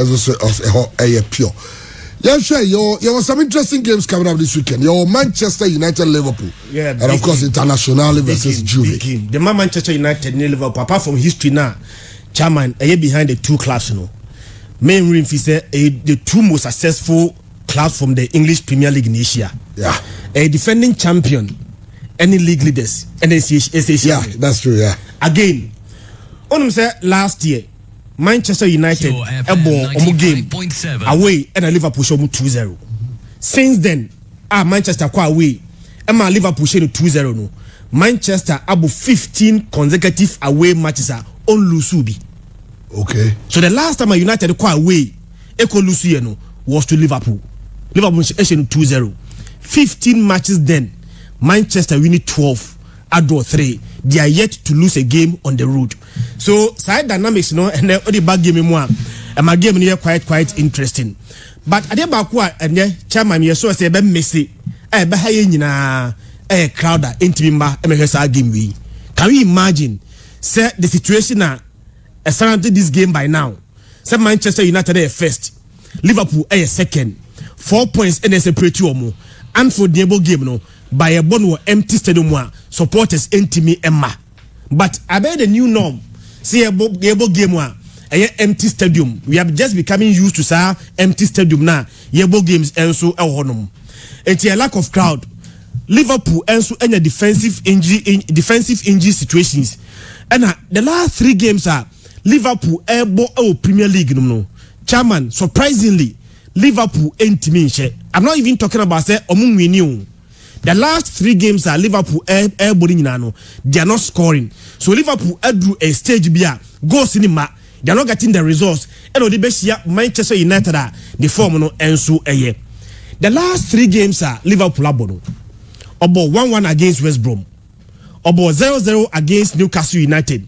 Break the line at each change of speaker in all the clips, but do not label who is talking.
as a pure. Yeah, sure. There was some interesting games coming up this weekend. Your Manchester United, Liverpool, and of course International versus Juve.
The Manchester United, Liverpool. Apart from history now, chairman, behind the two clubs, main ring said the two most successful clubs from the English Premier League in Asia.
Yeah,
a defending champion, any league leaders, and SHA.
Yeah, that's true. Yeah.
Again, on said last year, Manchester United a game away and Liverpool show 2-0. Since then, Manchester qua away and Liverpool show 2-0 no. Manchester about 15 consecutive away matches are on Lusubi.
Okay.
So the last time United qua away Eko Lusu no was to Liverpool. Liverpool show 2-0. 15 matches then. Manchester winning 12. I draw 3. They are yet to lose a game on the road. So side dynamics, and then the back game more. And my game here quite interesting. But at the back and the chairman you so say be Messi. Be high in crowd intimate MHSR game we. Can we imagine say the situation now surrounding this game by now? Say Manchester United are first, Liverpool are second. 4 points in a separate more. And for the game no by a bone empty stadium supporters intimate Emma. But I bet the new norm. See a game one empty stadium. We are just becoming used to say empty stadium now. Yebo games and so honum. And a lack of crowd. Liverpool and so any defensive injury situations. And the last 3 games are Liverpool Premier League no. Chairman, surprisingly, Liverpool intimate. I'm not even talking about say omun. The last 3 games are Liverpool nano. They are not scoring. So Liverpool drew a stage beer, go cinema. They are not getting the results. And the best year Manchester United are the form no and so a. The last 3 games are Liverpool abono. About 1-1 against West Brom. About 0-0 against Newcastle United.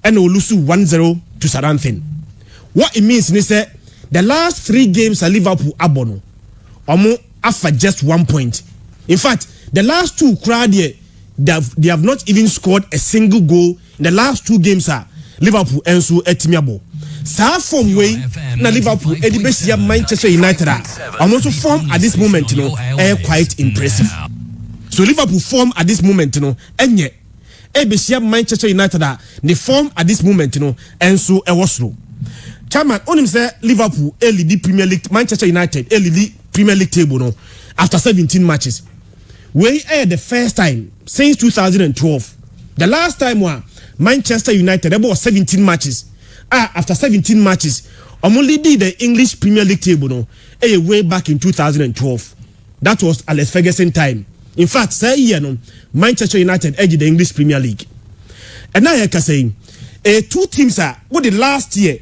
And Olusu 1-0 to Southampton. What it means is that the last 3 games are Liverpool abono. After just 1 point. In fact, the last 2 crowd here, they have not even scored a single goal in the last 2 games. Liverpool and so etimiabo. Sa form way na Liverpool edibesi Manchester United are also form at this moment, quite impressive. So Liverpool form at this moment, enye ebesi Manchester United the form at this moment, and so e was slow. Chairman, on him say Liverpool lead Premier League, Manchester United lead Premier League table after 17 matches. We the first time since 2012. The last time Manchester United about 17 matches. After 17 matches, only did the English Premier League table way back in 2012. That was Alex Ferguson time. In fact, say Manchester United edged the English Premier League. And now I can say 2 teams what the last year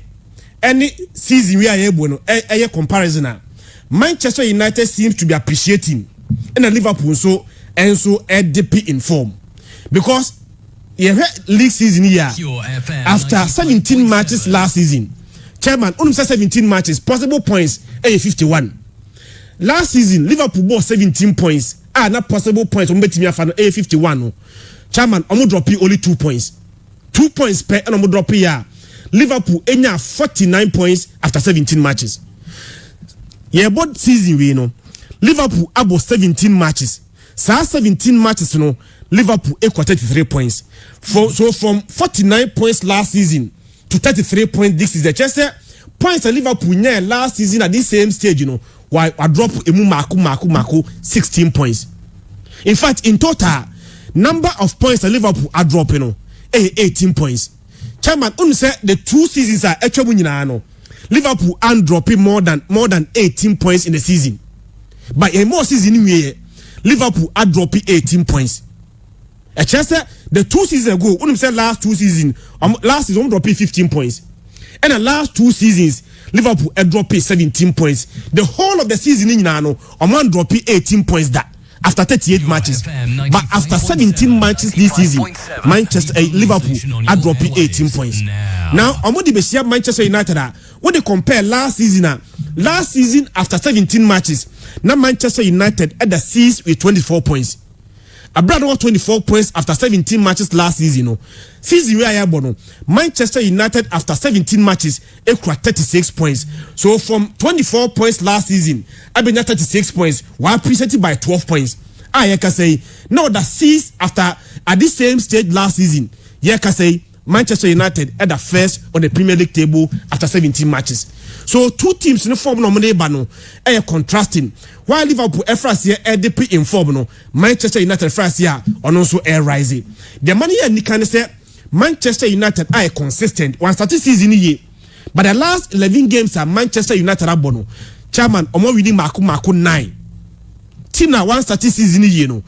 any season we are able a comparison. Manchester United seems to be appreciating. And Liverpool so a DP in form because league season here after 17 matches last season, chairman only 17 matches possible points 51. Last season Liverpool bought 17 points not possible points on betting 51. Chairman drop only 2 points 2 points per and drop here. Liverpool 49 points after 17 matches. Both season we Liverpool about 17 matches. So 17 matches, Liverpool equal 33 points. So from 49 points last season to 33 points this season. Just say points that Liverpool last season at this same stage, why I drop Maku 16 points. In fact, in total, number of points that Liverpool are dropping 18 points. Chairman, only say the 2 seasons are actually Liverpool are dropping more than 18 points in the season. But a more season anyway, Liverpool are dropping 18 points. A chance the 2 seasons ago, when we said last 2 seasons, last season dropping 15 points. And the last 2 seasons, Liverpool are dropping 17 points. The whole of the season in Nano, one dropping 18 points that after 38 matches. But after 17 matches this season, Liverpool are dropping 18 points. Now, I'm going to see Manchester United. When they compare last season after 17 matches, now Manchester United at the 6th with 24 points. Abraham was 24 points after 17 matches last season. No, season where I bono. Manchester United after 17 matches, equal 36 points. So from 24 points last season, I been at 36 points. While presented by 12 points. I can say no that sees after at this same stage last season. Yeah, can say Manchester United at the first on the Premier League table after 17 matches. So two teams in the form no money bano are contrasting. While Liverpool first year LDP in form no Manchester United first year on also air rising. The money and can say Manchester United are consistent one starting season year. But the last 11 games are Manchester United abono. Chairman omo winning Marco 9. Team na one starting season year no.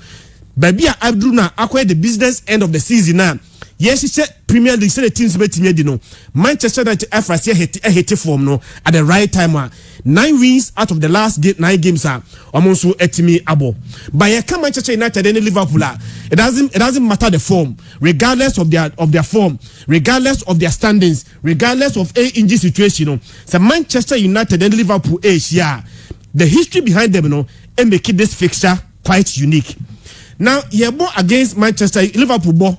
Baby Abdul na acquire the business end of the season now. Yes, she said Premier League said the teams better you know. Manchester United first year hit form no at the right time. 9 wins out of the last 9 games are almost so etimi abo. But here come Manchester United and Liverpool. It doesn't matter the form, regardless of their form, regardless of their standings, regardless of a injury situation. You know, so Manchester United and Liverpool yeah, the history behind them, you know, and make this fixture quite unique. Now, yeah, ball against Manchester Liverpool ball.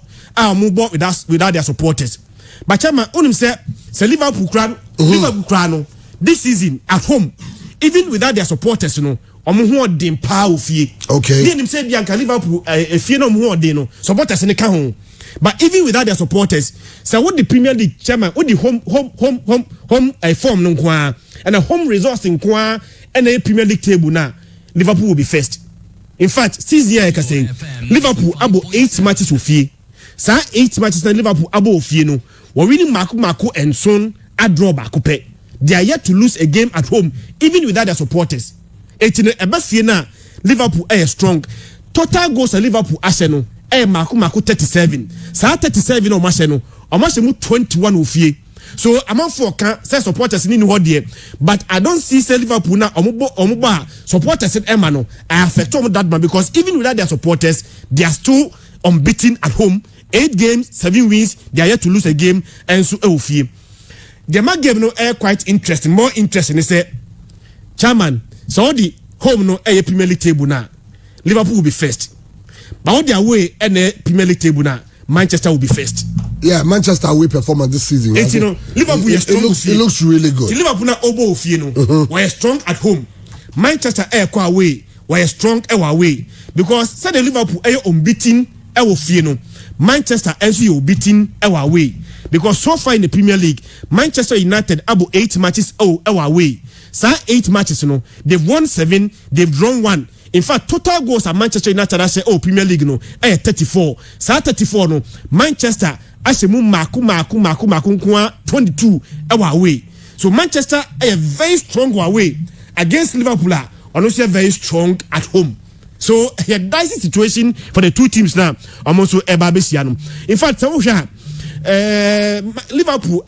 Move on without their supporters. But Chairman, on say Liverpool crown this season at home, even without their supporters, you know, who dem power fee.
Okay.
Then him say Bianca Liverpool fee no more de no supporters in the home. But even without their supporters, so what the Premier League Chairman, what the home form no kwa and a home resource in kwa and a Premier League table now, Liverpool will be first. In fact, this year I can say Liverpool about 8 matches with fee. Sa 8 matches na Liverpool abo ofie no we winning Marco and Son a draw back pe. They are yet to lose a game at home even without their supporters. Etine eba fie na Liverpool strong. Total goals at Liverpool Arsenal Marco 37. Sa 37 o match no o match mu 21 ofie. So among for can say supporters ni ho there, but I don't see say Liverpool na omubo supporters in Emma no I affect that man because even without their supporters they are still unbeaten at home. 8 games, 7 wins. They are yet to lose a game, and so the match game no quite interesting. More interesting is say, Chairman. So the home no Premier League table now. Liverpool will be first, but on their way and Premier League table now, Manchester will be first.
Yeah, Manchester away performance this season.
You know, Liverpool is strong.
It looks really good.
Liverpool na obo ofie no. We are strong at home. Manchester kwa away. We are strong away because say the Liverpool unbeaten ofie no. Manchester also beating our way because so far in the Premier League, Manchester United about 8 matches our way. So 8 matches, you know, they've won 7, they've drawn 1. In fact, total goals at Manchester United I say Premier League no 34. So 34 no Manchester asemu maku 22 our way. So Manchester a very strong away against Liverpool and also very strong at home. So a dicey situation for the two teams now. Almost Ebabesiano. In fact, Liverpool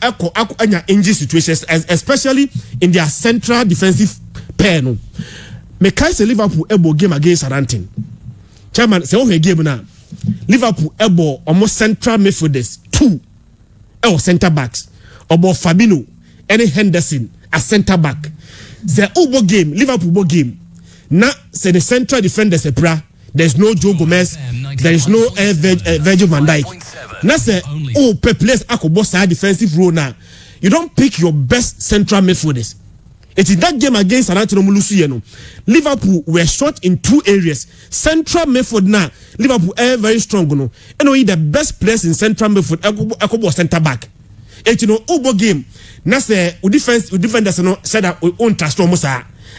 anya injury situations, especially in their central defensive pair. No, Mekai say Liverpool ebo game against Southampton. Chairman, say a game now. Liverpool ebo almost central midfielders 2 centre backs. Obo Fabinho, any Henderson as centre back. The Obo game, Liverpool game. Now, say the central defenders there's no Joe Gomez, there is no Virgil van Dijk. Now say place akobo side defensive role now. You don't pick your best central midfielders. It is that game against Southampton Mulusu. Liverpool were short in 2 areas. Central midfield now, Liverpool are very strong. You know, the best players in central midfield akobo center back. Obo game. Now say defenders said that we own trust almost.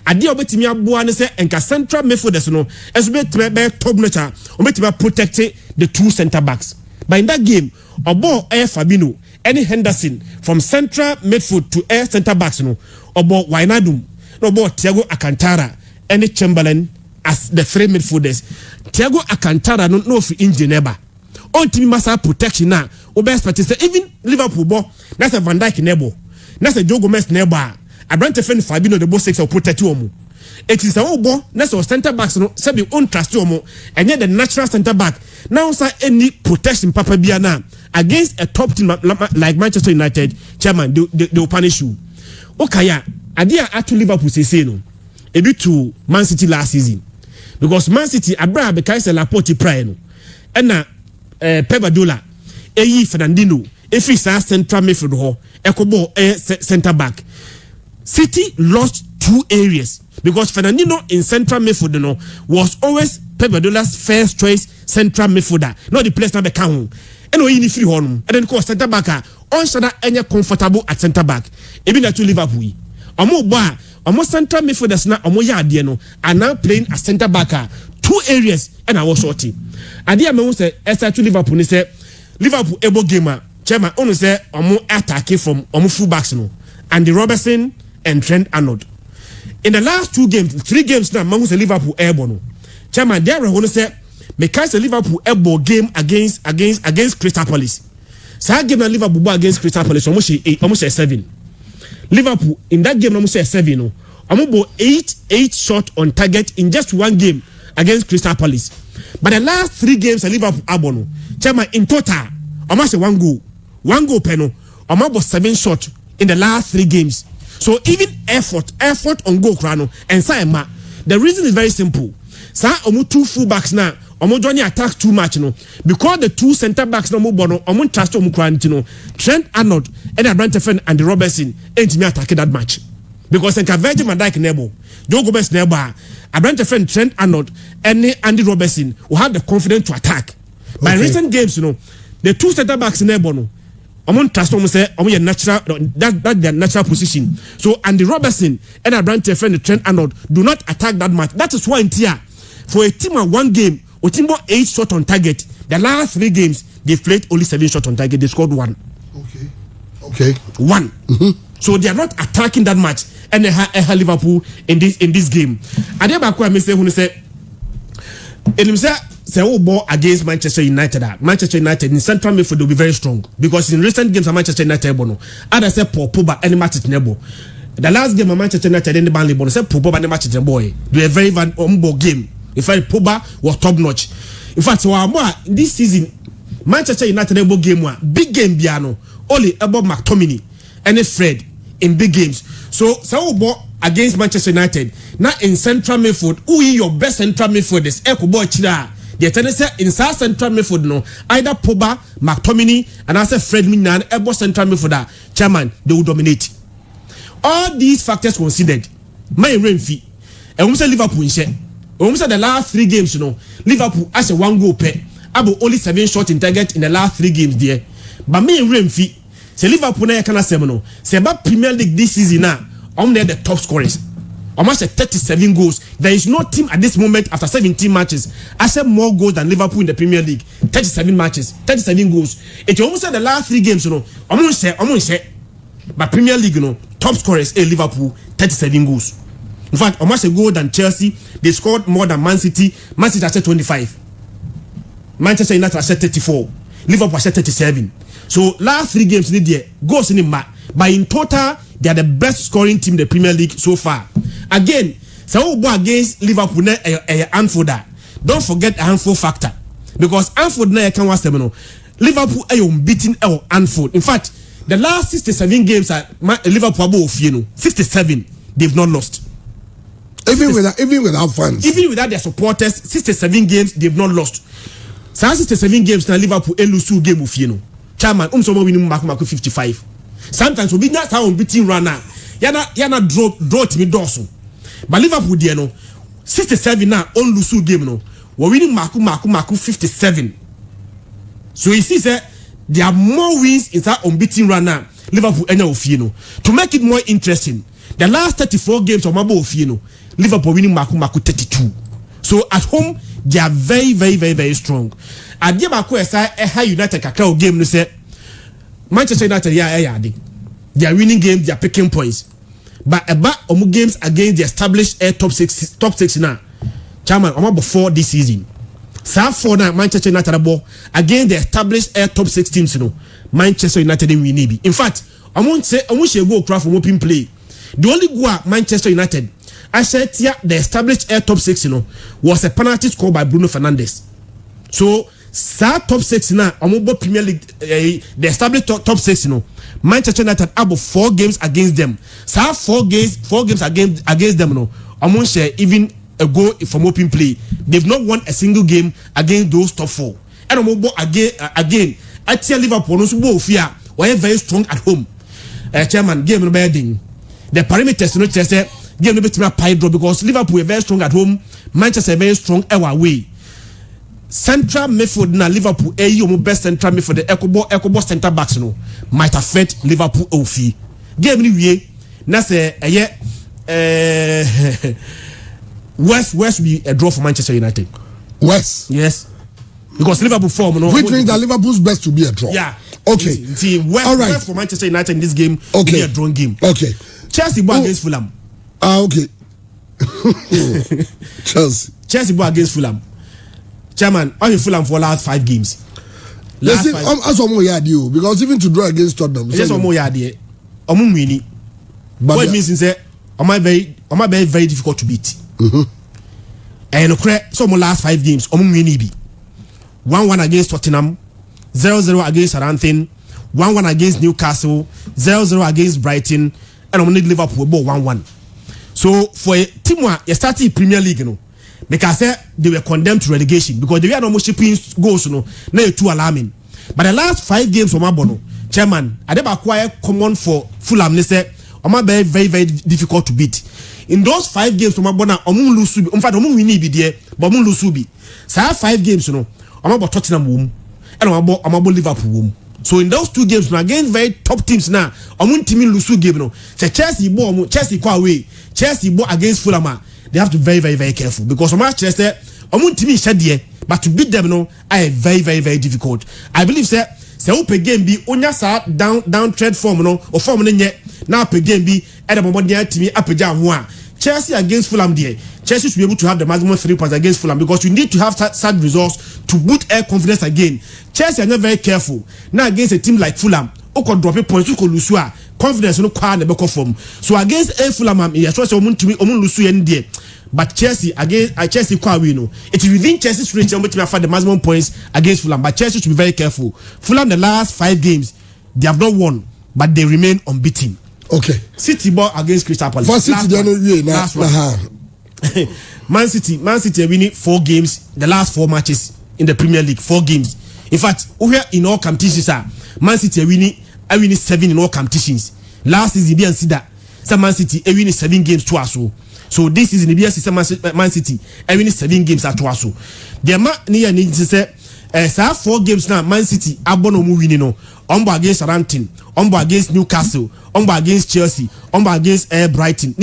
Ade obetimi aboa ne se enka central midfielders no esbe be top notcha obetimi protect the 2 center backs. But in that game obo Fabinho any Henderson from central midfield to center backs no obo Wijnaldum no obo Thiago Alcantara any Chamberlain as the 3 midfielders. Thiago Alcantara no for injury never on team massa protection na obe expect say even Liverpool bo that's a Van Dijk nebo that's a Joe Gomez nebo I brand defend Fabinho the both 6 or protect you. It is a obo that's our center backs no say be own trust you and yet the natural center back now say any protection papa biana against a top team like Manchester United. Chairman they will punish you. Okay, idea actually Liverpool say no a bit to Man City last season because Man City Abraham because Laporte prior no ɛna Pep Guardiola eyi Fernandinho efi sa central midfield ho ekobo center back. City lost 2 areas because Fernandinho in central midfield no was always Pep Guardiola's first choice central midfielder, not the place na be kan ho. And we ni free honum and then cause center back on shada any comfortable at center back. Ebi na to Liverpool. Omo boa, omo central midfielders na omo ya ade no are now playing as center back 2 areas and I was shorty. Ade am say esa to Liverpool ni say Liverpool able gamer chairman onu say omo attacking from omo full backs no and the Robertson and Trent Arnold. In the last 3 games now mangu say Liverpool airborne no. Chairman there onu say because Liverpool able game against Crystal Palace. So game na Liverpool against Crystal Palace almost 7. Liverpool in that game almost 7 no. Almost 8 shot on target in just 1 game against Crystal Palace. But the last 3 games Liverpool abono. Chairman in total almost 1 goal. 1 goal penno. Almost 7 shot in the last 3 games. So even effort on goal krano and Saima. The reason is very simple. Sa omu 2 full backs now. Omo journey attack too much no because the 2 center backs no mo bono omo trust omo kwanti no Trent Arnold and Brentford and the Robertson ain't me attack that match because enka Virgil van Dijk nebo Joe Gomez nebo Brentford Trent Arnold and Andy Robertson will have the confidence to attack. By recent games the 2 center backs nebo no omo trust omo say omo your natural that their natural position. So Andy Robertson and Brentford and Trent Arnold do not attack that match. That is why in here for a team at 1 game Otimbo 8 shot on target. The last 3 games they played only 7 shots on target. They scored 1.
Okay.
1. Mm-hmm. So they are not attacking that much. And they have Liverpool in this game. And then back when I say ball against Manchester United. Manchester United in central midfield will be very strong because in recent games Manchester United bono. Other say Paul Pogba any match nebo. The last game of Manchester United in the Burnley bono say Paul Pogba any match boy. Do a very bad game. In fact, Pogba was top notch. In fact, so this season, Manchester United able game one big game piano only about McTominay and Fred in big games. So against Manchester United now in central midfield, who is your best central midfielders? Eko boy chida. The tendency in south central midfield no either Pogba, McTominay, and I say Fred Minan able central midfielder chairman they will dominate. All these factors considered, my rain fee, and we say Liverpool in share. When the last 3 games, Liverpool has a 1 goal pair. About only 7 shots in target in the last 3 games there. But me and Renfi, say Liverpool na yakana semino. Say about Premier League this season now, they the top scorers. Almost 37 goals. There is no team at this moment after 17 matches has more goals than Liverpool in the Premier League. 37 matches, 37 goals. It almost said the last 3 games, almost say. But Premier League, top scorers Liverpool 37 goals. In fact, almost a goal than Chelsea. They scored more than Man City. Man City has 25. Manchester United has 34. Liverpool has 37. So last 3 games in the goals in the match. But in total, they are the best scoring team in the Premier League so far. Again, so against Liverpool, Anfield. Don't forget the Anfield factor because Anfield na can was Liverpool are unbeaten at Anfield. In fact, the last 67 games at Liverpool above 67 they've not lost.
Even without fans.
Even without their supporters, 67 games they've not lost. So 67 games now Liverpool lose 2 game of Chairman, someone winning mark 55. Sometimes we be not how unbeaten runner. Yana draw to me Dawson. But Liverpool there 67 now on lose 2 game no. We're winning mark 57. So you see say there are more wins in that unbeaten runner. Liverpool to make it more interesting. The last 34 games of Mabo Liverpool winning Maku 32. So at home they are very, very, very, very strong. At the Maku United kakao game no say Manchester United they are winning games, they are picking points. But about games against the established top six now. Chairman about 4 this season. So for now Manchester United against the established top 6 teams Manchester United didn't win. In fact, I won't go craft from open play. The only goal Manchester United, I said the established top 6, was a penalty scored by Bruno Fernandes. So, top 6 now, Premier League, the established top 6, Manchester United have 4 games against them. So, 4 games against them, even a goal from open play. They've not won a single game against those top 4. and omo again I tell Liverpool no so bo fear we very strong at home chairman game no bedding the parameters no say game no betima pie draw because Liverpool are very strong at home, Manchester very strong away. Central midfield na Liverpool omo best central midfield the Ecobo center backs no might affect Liverpool ofi game ni wie na say West be a draw for Manchester United.
West,
yes, because Liverpool form no,
which means that Liverpool's best to be a draw.
Yeah,
okay.
See, West for Manchester United in this game will be a drawn game.
Okay,
Chelsea against Fulham.
Okay.
Chelsea against Fulham. Chairman, only Fulham for last 5 games.
Last five. That's one more yard you because even to draw against Tottenham.
Just one more yard here. Winning. What it means is that very difficult to beat. And so last 5 games, winning be 1-1 against Tottenham, 0-0 against Southampton, 1-1 against Newcastle, 0-0 against Brighton, and need Liverpool ball 1-1. So for a team where you started Premier League, you know, because they were condemned to relegation because they were almost shipping goals, you know, now too alarming. But the last 5 games from Abono, chairman, I never quite common for Fulham. They say, very, very difficult to beat. In those 5 games from Abono, lose. In fact, win be there, but lose be. So I have 5 games, you know, about Tottenham womb and about Liverpool womb. So in those 2 games, against very top teams now, team lose game no. Say Chelsea go away. Chelsea against Fulham, they have to be very careful because Chelsea team shed there, but to beat them no, I very difficult. I believe say open game be onya sa down trend form no or form no nye na open game be at the moment near team apeja ho a Chelsea against Fulham there. Chelsea should be able to have the maximum 3 points against Fulham because you need to have such results to boot air confidence again. Chelsea are not very careful. Now against a team like Fulham, who could drop a point, who could lose confidence no kwa the back form. So against a Fulham, yes, was lose there. But Chelsea against Chelsea kwa win. It is within Chelsea's reach to afford the maximum points against Fulham. But Chelsea should be very careful. Fulham the last 5 games, they have not won, but they remain unbeaten.
Okay.
City ball against Crystal Palace.
For City, last one.
Man City are winning 4 games, the last 4 matches in the Premier League, 4 games. In fact, we are in all competitions, Man City are winning 7 in all competitions. Last season, we see that Man City are winning 7 games to us. So this season, we see Man City are winning 7 games at us. The man near say 4 games now. Man City are winning no. Against Southampton, against Newcastle, against Chelsea, against Brighton.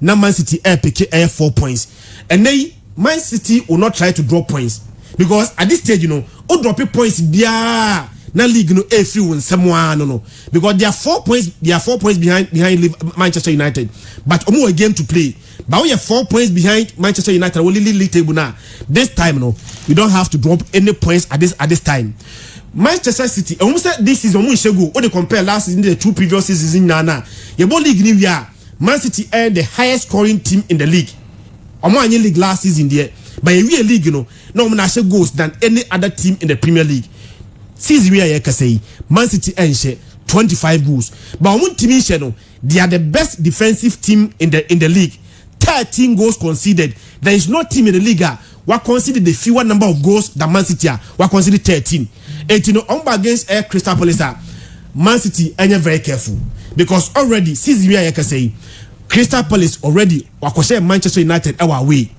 Now Man City pick 4 points, and they Man City will not try to drop points because at this stage, you know, drop points there. Now league no free win someone no because they are 4 points. They are 4 points behind Manchester United, but a game to play. But we are 4 points behind Manchester United. Only league table now. This time, no, we don't have to drop any points at this time. Manchester City, almost this season, when they compare last season, the 2 previous seasons in Nana, your ball league new year, Man City earned the highest scoring team in the league. Omo league last season there, but a real league, you know, no more goals than any other team in the Premier League. Season we are say Man City earned 25 goals, but one team in they are the best defensive team in the league. 13 goals conceded. There is no team in the league what considered the fewer number of goals than Man City what considered 13. And you know, against Crystal Palace, Man City are very careful because already since we are say Crystal Palace already Manchester United our way.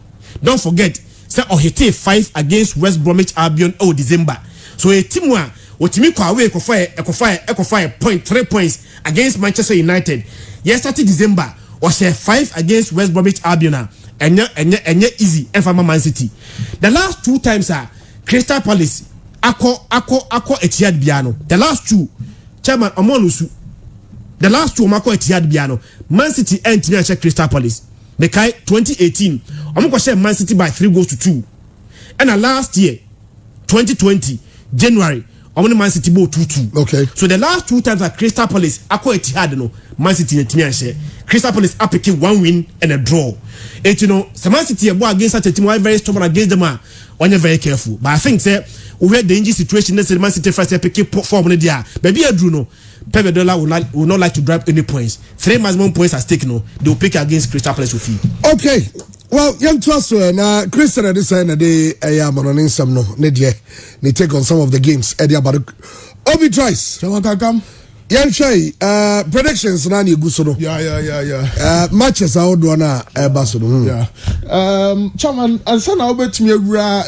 Don't forget, say hit 5 against West Bromwich Albion December. So a team what team away point 3 points against Manchester United. Yesterday December was 5 against West Bromwich Albion. And easy and Man City. The last 2 times Crystal Palace ako Etihad Biano. The last 2 chairman Amonusu. The last 2 Mako Etihad Biano. Man City and Crystal Palace. Mekai 2018. Omoko Man City by 3 goals to 2. And last year 2020 January Man City ball 2-2.
Okay.
So the last 2 times at Crystal Palace ako Etihad no Man City and Crystal Palace up 1 win and a draw. And you know, Man City against such a team who very strong against them when you're very careful. But I think we had the injury situation that Man City first pick form on there. Maybe I do know Pep Guardiola will not like to drop any points. 3 maximum points at stake. No, they will pick against Crystal Palace with you.
Okay. Well, young Twasso na Christian Edison na de Manonin some no nedye they take on some of the games Eddie about Obi Trice.
Come.
Yan Shay predictions na ni guso no.
Yeah.
Matches are do na baso no.
Yeah. Chairman ansa na obetumi awura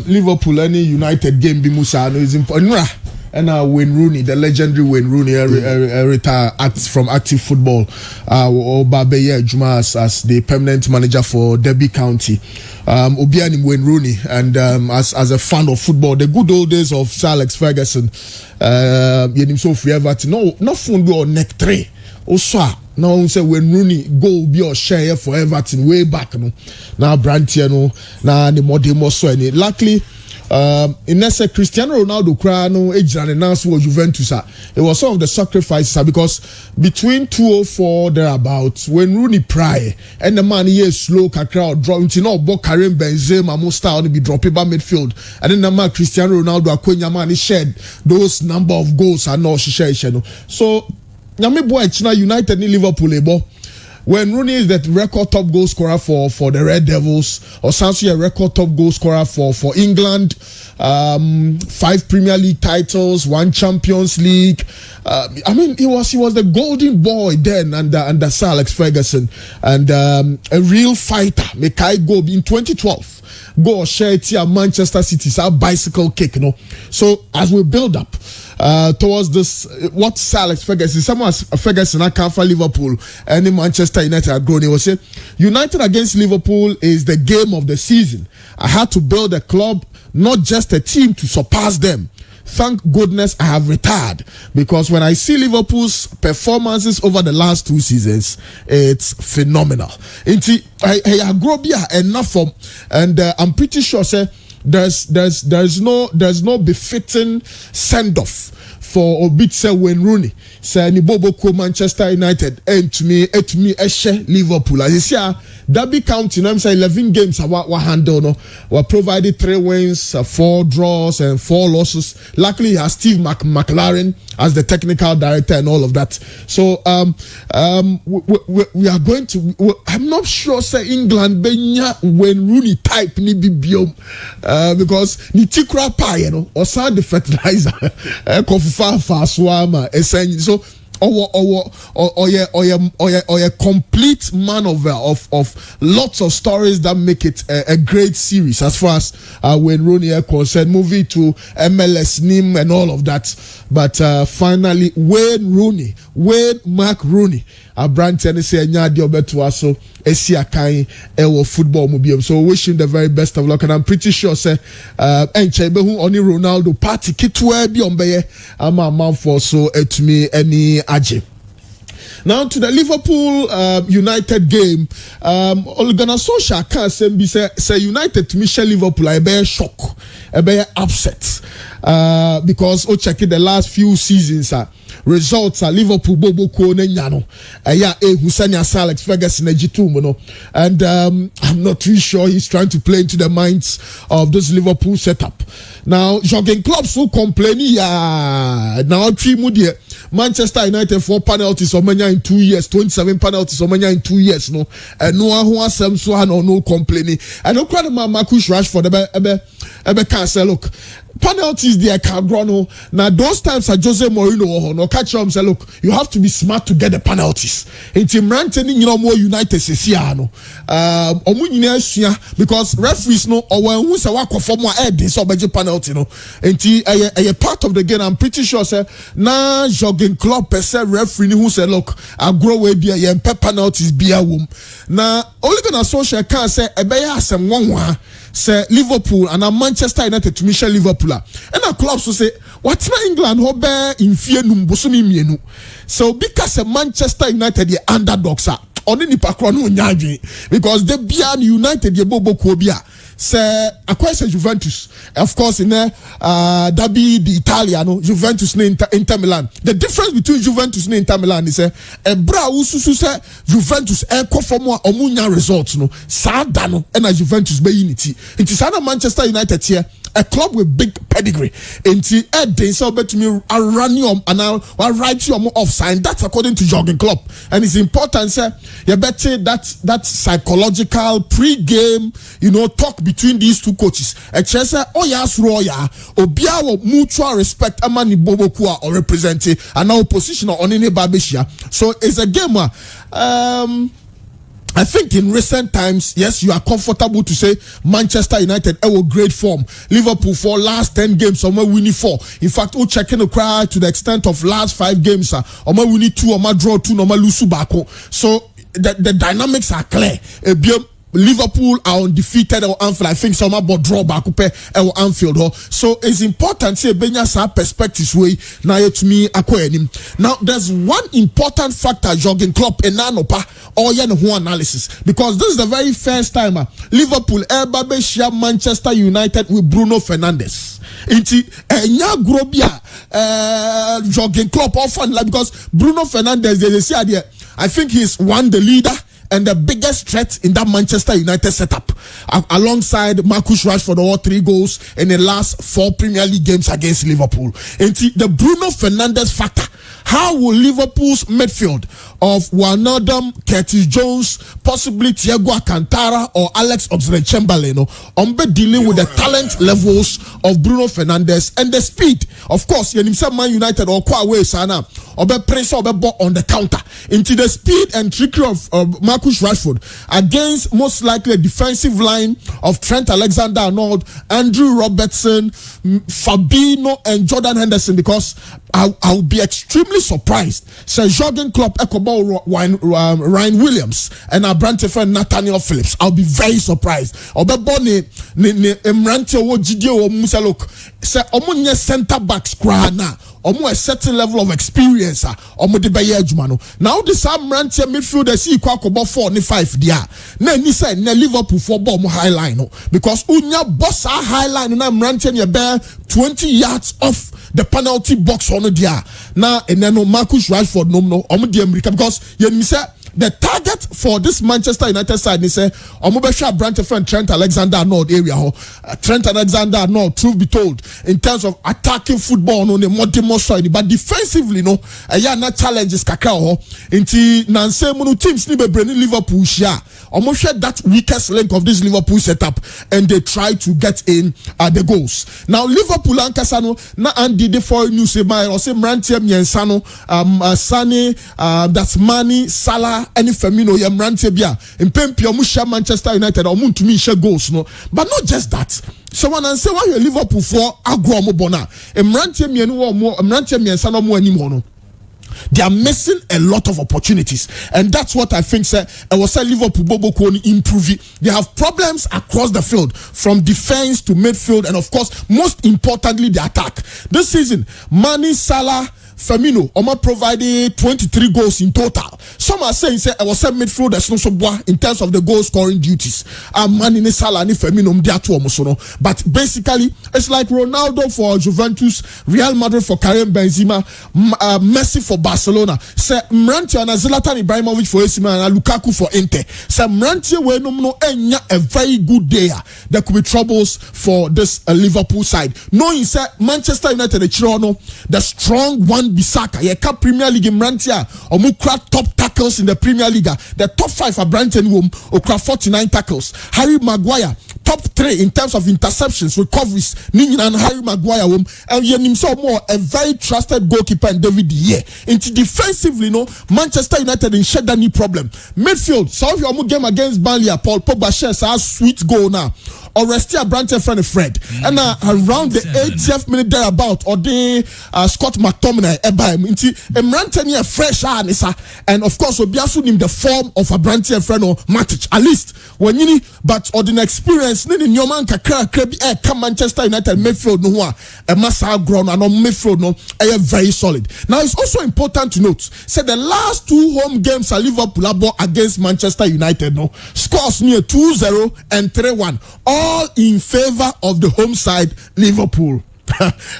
Liverpool any United game bi musa no is important. And Wayne Rooney, the legendary Wayne Rooney, retired from active football, or Babeye Juma as the permanent manager for Derby County. Obiani Wayne Rooney, and as a fan of football, the good old days of Sir Alex Ferguson, yenim so free Everton, no phone or neck three, also. Now say when Rooney go be or share for Everton way back, no. Now Brantier no, now the more demo so any. Luckily. In that Cristiano Ronaldo Crano age and announced was Juventus. It was some of the sacrifices because between 204 thereabouts when Rooney pry and the man here slow crowd drop Karim Benzema most style to be dropping by midfield and then the man Cristiano Ronaldo Akwenya man he shared those number of goals and no she share so Nyame boy China United ni Liverpool ebo. When Rooney is the record top goal scorer for the Red Devils, or Sansu a record top goal scorer for England, 5 Premier League titles, 1 Champions League. I mean, he was the golden boy then under Sir Alex Ferguson, and a real fighter. Mekai go in 2012. Go share it here Manchester City's our bicycle kick, you know. So as we build up towards this, what Sir Alex Ferguson, someone Ferguson I can't for Liverpool and Manchester United are growing. He was saying United against Liverpool is the game of the season. I had to build a club, not just a team to surpass them. Thank goodness I have retired because when I see Liverpool's performances over the last 2 seasons, it's phenomenal. I grow enough from, and I'm pretty sure there's no befitting send off for Obitse Wayne Rooney. Say ni Bobo ko Manchester United and to me eshe Liverpool. As you see, Derby County, I'm saying 11 games wa handle no. We provided 3 wins, 4 draws, and 4 losses. Luckily, he has Steve McLaren as the technical director and all of that. So we are going to. I'm not sure say England benya when Rooney type ni bibiom because ni tikra pa you know or sound the fertilizer kofufa faswama essentially. So or a complete man of lots of stories that make it a great series as far as when Rooney are concerned, movie to MLS NIM and all of that. But finally, Wayne Mark Rooney, a brand tennis say nyadi obetuaso esia kan ewo football mubium. So wish him the very best of luck, and I'm pretty sure say enche be hu oni Ronaldo party kitwe bi ombeye ama man for so etumi any aje. Now to the Liverpool United game, Ole Gunnar Solskjaer can't say United to Michelle Liverpool a bear shock, a bear upset because check it the last few seasons results are Liverpool Bobo Kone Nyano Hussein Sir Alex Ferguson and I'm not too sure he's trying to play into the minds of this Liverpool setup. Now Jurgen Klopp so complaining now 3 mudia Manchester United 4 penalties or many in 2 years, 27 penalties or many in 2 years no, and no one who has some so no complaining. I don't credit my Marcus Rashford ebe can say look penalties there can grow no. Now those times are Jose Mourinho no catch him say look you have to be smart to get the penalties. In team ranting you know more United says here no because referees no or when who say what conform more head so budget penalty no. And a part of the game I'm pretty sure say now Jurgen Klopp per se referee who say look I grow way be a penalties be a womb. Now Ole Gunnar Solskjaer can say ebe ya asem one say Liverpool and Manchester United to Michelle Liverpool and a club so say what's na England ho be in fear numbosomi mienu so because Manchester United the underdogs are on ni pakro no nyadwe because they be United the bobo ko bia say acquire Juventus of course in Derby the Italiano Juventus na Inter Milan. The difference between Juventus and Inter Milan is a bra ususu say Juventus conform omunya results no sa da no na Juventus be unity it is na Manchester United here a club with big pedigree. Inti Eden so bet me a run you and I'll write you off sign. That's according to Jurgen Klopp, and it's important, sir. You better that psychological pre-game, talk between these two coaches. A chesa oyas roya obia mutual respect amani bobokua or representing and now position on any babishia. So it's a game where I think in recent times, yes, you are comfortable to say Manchester United great form. Liverpool for last 10 games, somewhere winning 4. In fact, checking the cry to the extent of last 5 games, winning 2, draw 2, lose bako. So the dynamics are clear. Liverpool are undefeated or Anfield. I think some about draw back up or Anfield. So it's important to Benya sa perspectives way na to me akwenim. Now there's one important factor Jurgen Klopp enanopa or who analysis, because this is the very first time Liverpool ever share Manchester United with Bruno Fernandes. Inti enya grobia Jurgen Klopp often because Bruno Fernandes they say I think he's the leader and the biggest threat in that Manchester United setup, alongside Marcus Rashford, all 3 goals in the last 4 Premier League games against Liverpool. And the Bruno Fernandes factor. How will Liverpool's midfield of Wijnaldum, Curtis Jones, possibly Thiago Alcantara or Alex Oxlade-Chamberlain be dealing with the talent levels of Bruno Fernandes and the speed? Of course, Man United or Kwaway Sana or be press or be on the counter into the speed and trickery of Marcus Rashford against most likely a defensive line of Trent Alexander-Arnold, Andrew Robertson, Fabinho and Jordan Henderson, because I'll be extremely surprised. Sir Jurgen Klopp Ekobo Ryan Williams and our branch friend Nathaniel Phillips. I'll be very surprised. Obeboni Emrante Ojidio Musalok. Sir Omunye centre backs krana. A certain level of experience. Now this Emrante midfielder see Kwakobo 4 ni 5 dia. Na ni say na Liverpool for ball high line because unya boss high line na Emrante ni bear 20 yards off the penalty box on dia. Now and then Marcus Rashford no America, because you say the target for this Manchester United side is say Omobesha branch friend Trent Alexander-Arnold area. Trent Alexander-Arnold, truth be told, in terms of attacking football on the more side, but defensively not challenges kakao into nanse munu teams ni be bringing Liverpool share. Almost that weakest link of this Liverpool setup, and they try to get in the goals. Now Liverpool ankasano na andi de for news or say Mrantie Miensano, Sane, that's Mane, Salah, any Firmino Mrantie bia in Pempio musha Manchester United or to me share goals but not just that. So when I say why you Liverpool for agro mo bona Mrantie Miensano mo anymore. They are missing a lot of opportunities, and that's what I think. I was saying Liverpool Bobo Koni improving. They have problems across the field, from defense to midfield, and of course, most importantly, the attack. This season, Mane, Salah, Firmino, Oma provided 23 goals in total. Some are saying, I was saying midfielders no so in terms of the goal scoring duties. Mane, Salah, and Firmino, but basically, it's like Ronaldo for Juventus, Real Madrid for Karim Benzema, Messi for Barcelona. Say Mrantie and Zlatan Ibrahimovic for AC Milan and Lukaku for Inter. Say Mrantie we no a very good day. There could be troubles for this Liverpool side. Knowing say Manchester United the strong one Bissaka. You can Premier League Mrantie or Mukra top tackles in the Premier League. The top 5 are Branton Wom Okra 49 tackles. Harry Maguire top 3 in terms of interceptions, recoveries. Nini and Harry Maguire and himself more a very trusted goalkeeper and David De Gea. Into defensively, Manchester United in shed any problem. Midfield, so if you game against Burnley, Paul Pogba shares a sweet goal now. Or Restia Branton friend Fred. And around the 80th minute thereabout, or the Scott McTominay into Mrantie fresh and of course Obiasu in the form of a Branton friend or Matic. At least when you but or the experience in your man come Manchester United midfield a massa ground and on midfield very solid. Now it's also important to note, say the last 2 home games at Liverpool against Manchester United scores near 2-0 and 3-1. All in favor of the home side, Liverpool.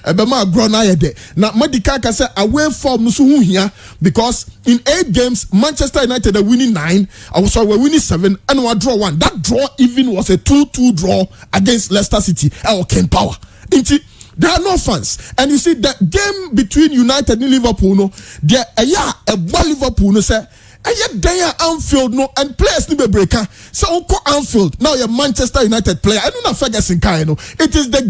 ebema grow na yede na Medica ka say away form no so hu hia because in 8 games Manchester United are winning 9, we're winning 7 and we draw 1. That draw even was a 2-2 draw against Leicester City or Ken Power. There are no fans, and you see the game between United and Liverpool. No, there a Liverpool. No, say. There Anfield no and players ni be breaker. So unko Anfield now you're Manchester United player. I don't know Ferguson kind no. It is the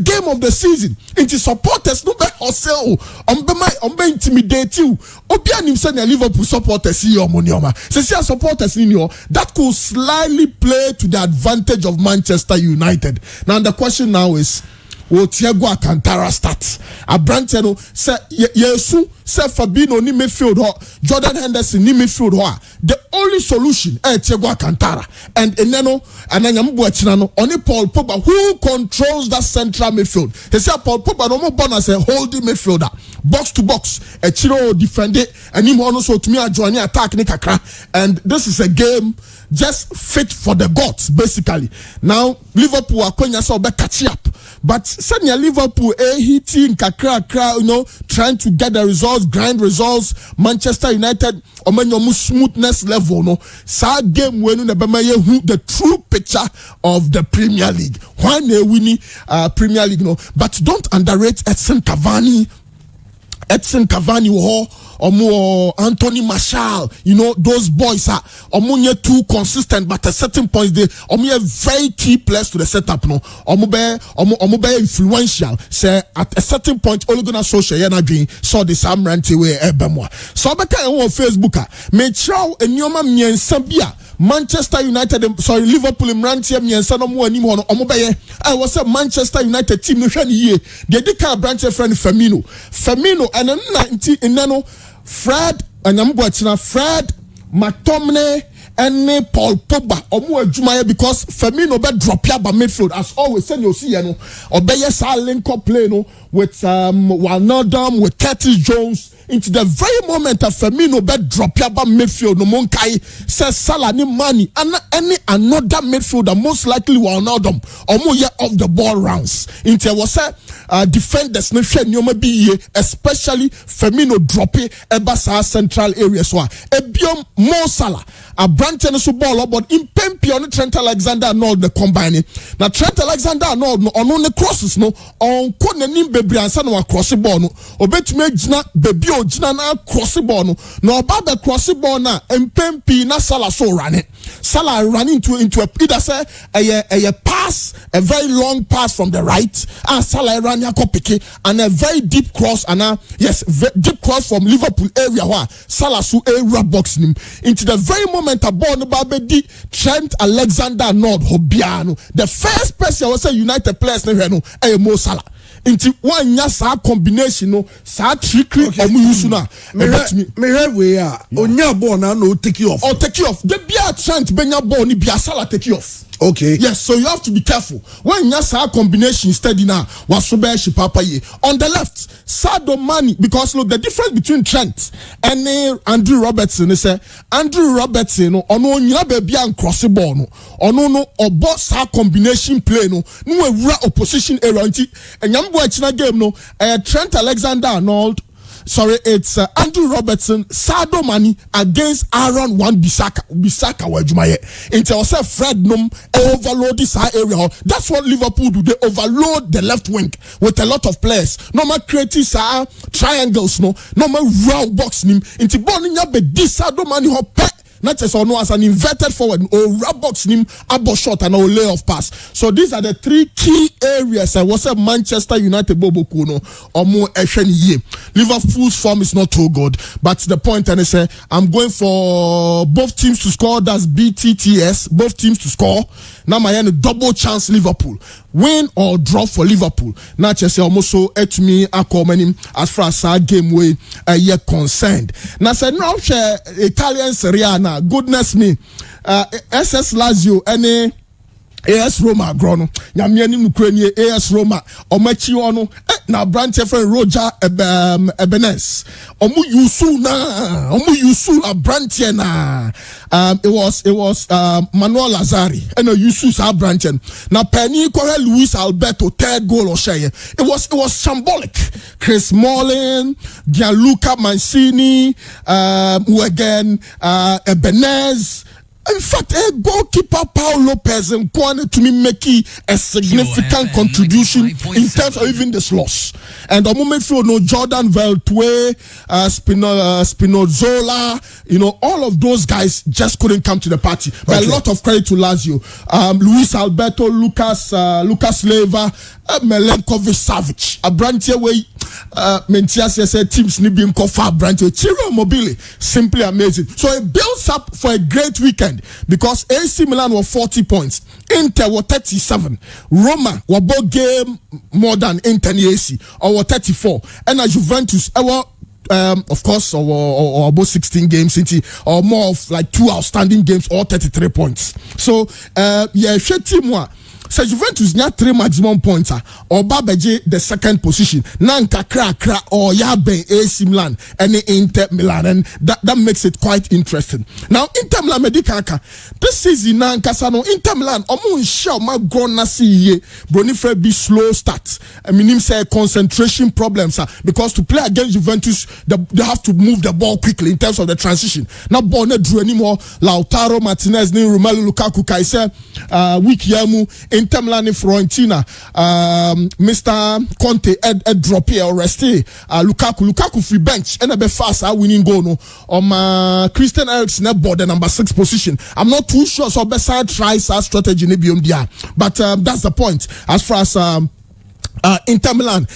game of the season. It is supporters no be hustle. Ombe intimidate you. Obi anim say na Liverpool supporters see your money oma. Say supporters in your that could slightly play to the advantage of Manchester United. Now the question now is will Thiago Alcantara start? Abrante no say Yesu say Fabinho ni midfield ho, Jordan Henderson ni midfield ho. The only solution Thiago Alcantara and eneno ananyambu achina no oni Paul Pogba who controls that central midfield. He say Paul Pogba no more born as a holding midfielder, box to box, chiro defend it and him also to me join attack ni kakra, and this is a game just fit for the gods basically. Now Liverpool are going to catch up, but suddenly Liverpool hitting kakra, you know, trying to get the results, grind results. Manchester United omenyomu smoothness level no. Sa game when the true picture of the Premier League. Why they winning Premier League no? But don't underrate Edson Cavani or Anthony Martial, you know, those boys are too consistent, but at certain points they very key players to the setup no. Influential. Say at a certain point Ole Gunnar Solskjaer saw the Sam Rantiwe ebemwa. So beka on Facebook me chow enyoma miensa bia Manchester United, Liverpool Mrantia miensa no mo anim ho no omobeye. I was a Manchester United team no hwa ni ye. They did ka branch friend Firmino and no Fred McTominay and Paul Pogba omo adwuma because Firmino be drop ya ba midfield as always send you see no obeye sa link up play no with Wijnaldum, with Curtis Jones into the very moment that Firmino be drop ya ba midfield no monkai says Salah ni money and any another midfielder most likely Wijnaldum omo ye off the ball rounds into was defenders no hwe nyoma bi ye especially Firmino drop e eba central area so ebiom Mo Salah Abrante no so ball but in Pempi on Trent Alexander-Arnold the combine na Trent Alexander-Arnold no ono ne crosses no on ko nanim bebre ansa no cross ball no obetumi agina bebi ogina na cross ball no na oba be cross ball na Pempi na Salah so running into either say a pass, a very long pass from the right and Salah ran pick and a very deep cross and deep cross from Liverpool area where Salah su area box him into the very moment a ball no babedi Trent Alexander-Arnold Hobiano the first person was say United players no Mo Salah into one yasa combination no sa trickery omu use na me we are onya ball na no take you off the bia Trent benya ball ni bia Salah take you off. Okay. Yes, so you have to be careful. When you have combination steady now, Wasubeshi Papa ye. On the left, Sadio Mane, because look, the difference between Trent and Andrew Robertson is Andrew Robertson ono nya baby and cross the ball no. Ono obo sa combination play no opposition area nti enyambo achina game no Trent Alexander-Arnold it's Andrew Robertson, Sadio Mane against Aaron Wan-Bissaka wajumaye. Until Fred Num overload this area. That's what Liverpool do. They overload the left wing with a lot of players. No more creating triangles, no more round box nim. Until Boninya be this Sadio Mane hop. Not just no as an inverted forward or rub box nim abo shot and a layoff pass. So these are the three key areas. I was a Manchester United Bobo Kuno or more ye. Liverpool's form is not too good, but the point and I say I'm going for both teams to score. That's BTTS. Both teams to score. Now my double chance Liverpool. Win or draw for Liverpool. Now just almost so at me as far as our game way yet concerned. Now say now Italian Serie A. Goodness me, SS Lazio any AS Roma grono nyamia nim nukrani AS Roma omachi ono na branch friend Roger Ebenes omu yusu na branch na it was Manuel Lazari and yusu sa branch na penny ko Luis Alberto third goal or share it was symbolic. Chris Smalling, Gianluca Mancini, again Ebenes. In fact, a goalkeeper Paul Lopez and Kwane to me making a significant contribution in terms of even this loss. And the moment you know Jordan Veltwe, Spinozzola, all of those guys just couldn't come to the party. But a lot of credit to Lazio. Luis Alberto, Lucas Leiva, Milenkovic Savic, a branch away. Mentias said teams need being called far branch. Ciro Immobile, simply amazing. So it builds up for a great weekend because AC Milan were 40 points, Inter were 37, Roma were both game more than Inter and AC or were 34, and Juventus of course, or about 16 games, or more of like 2 outstanding games, or 33 points. So, team. So Juventus nya 3 maximum points or Babeje the second position. Nanka kra or Yabe AC Milan and Inter Milan, and that makes it quite interesting. Now Inter Milan medikaka this season Nanka sano Inter Milan omo show ma gonna see Boniface be slow start. I mean him say concentration problems because to play against Juventus they have to move the ball quickly in terms of the transition. Now ball not drew anymore. Lautaro Martinez ni Romelu Lukaku kaise week yamu Inter Milan Fiorentina, Mr. Conte drop here or rest Lukaku free bench and a bit fast winning goal no Christian Eriksen board the number 6 position. I'm not too sure so beside tries our strategy but that's the point as far as Inter Milan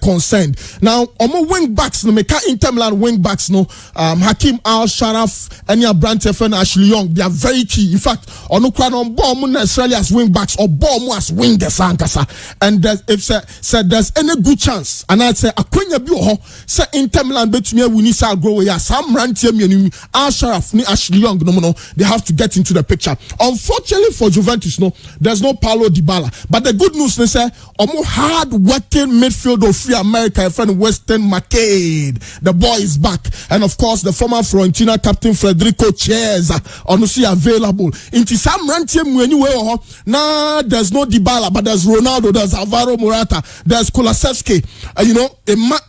concerned. Now, wing backs no make Inter Milan wing backs no Hakim Al Sharaf and your Brandt and Ashley Young, they are very key. In fact, on bomb Australia's wing backs or bomb as wingers ankasa. And if said there's any good chance, and I'd say Akwenya Bio say Inter Milan bet me we need to grow ya Sam Rantier Al Sharaf ni Ashley Young no they have to get into the picture. Unfortunately for Juventus, there's no Paulo Dybala. But the good news they say hard working midfield of Free America, a friend Weston McCabe. The boy is back. And of course, the former Fiorentina captain Federico Chiesa, honestly available. Into some rantium anyway. Nah, there's no Dybala, but there's Ronaldo, there's Alvaro Morata, there's Kulusevski.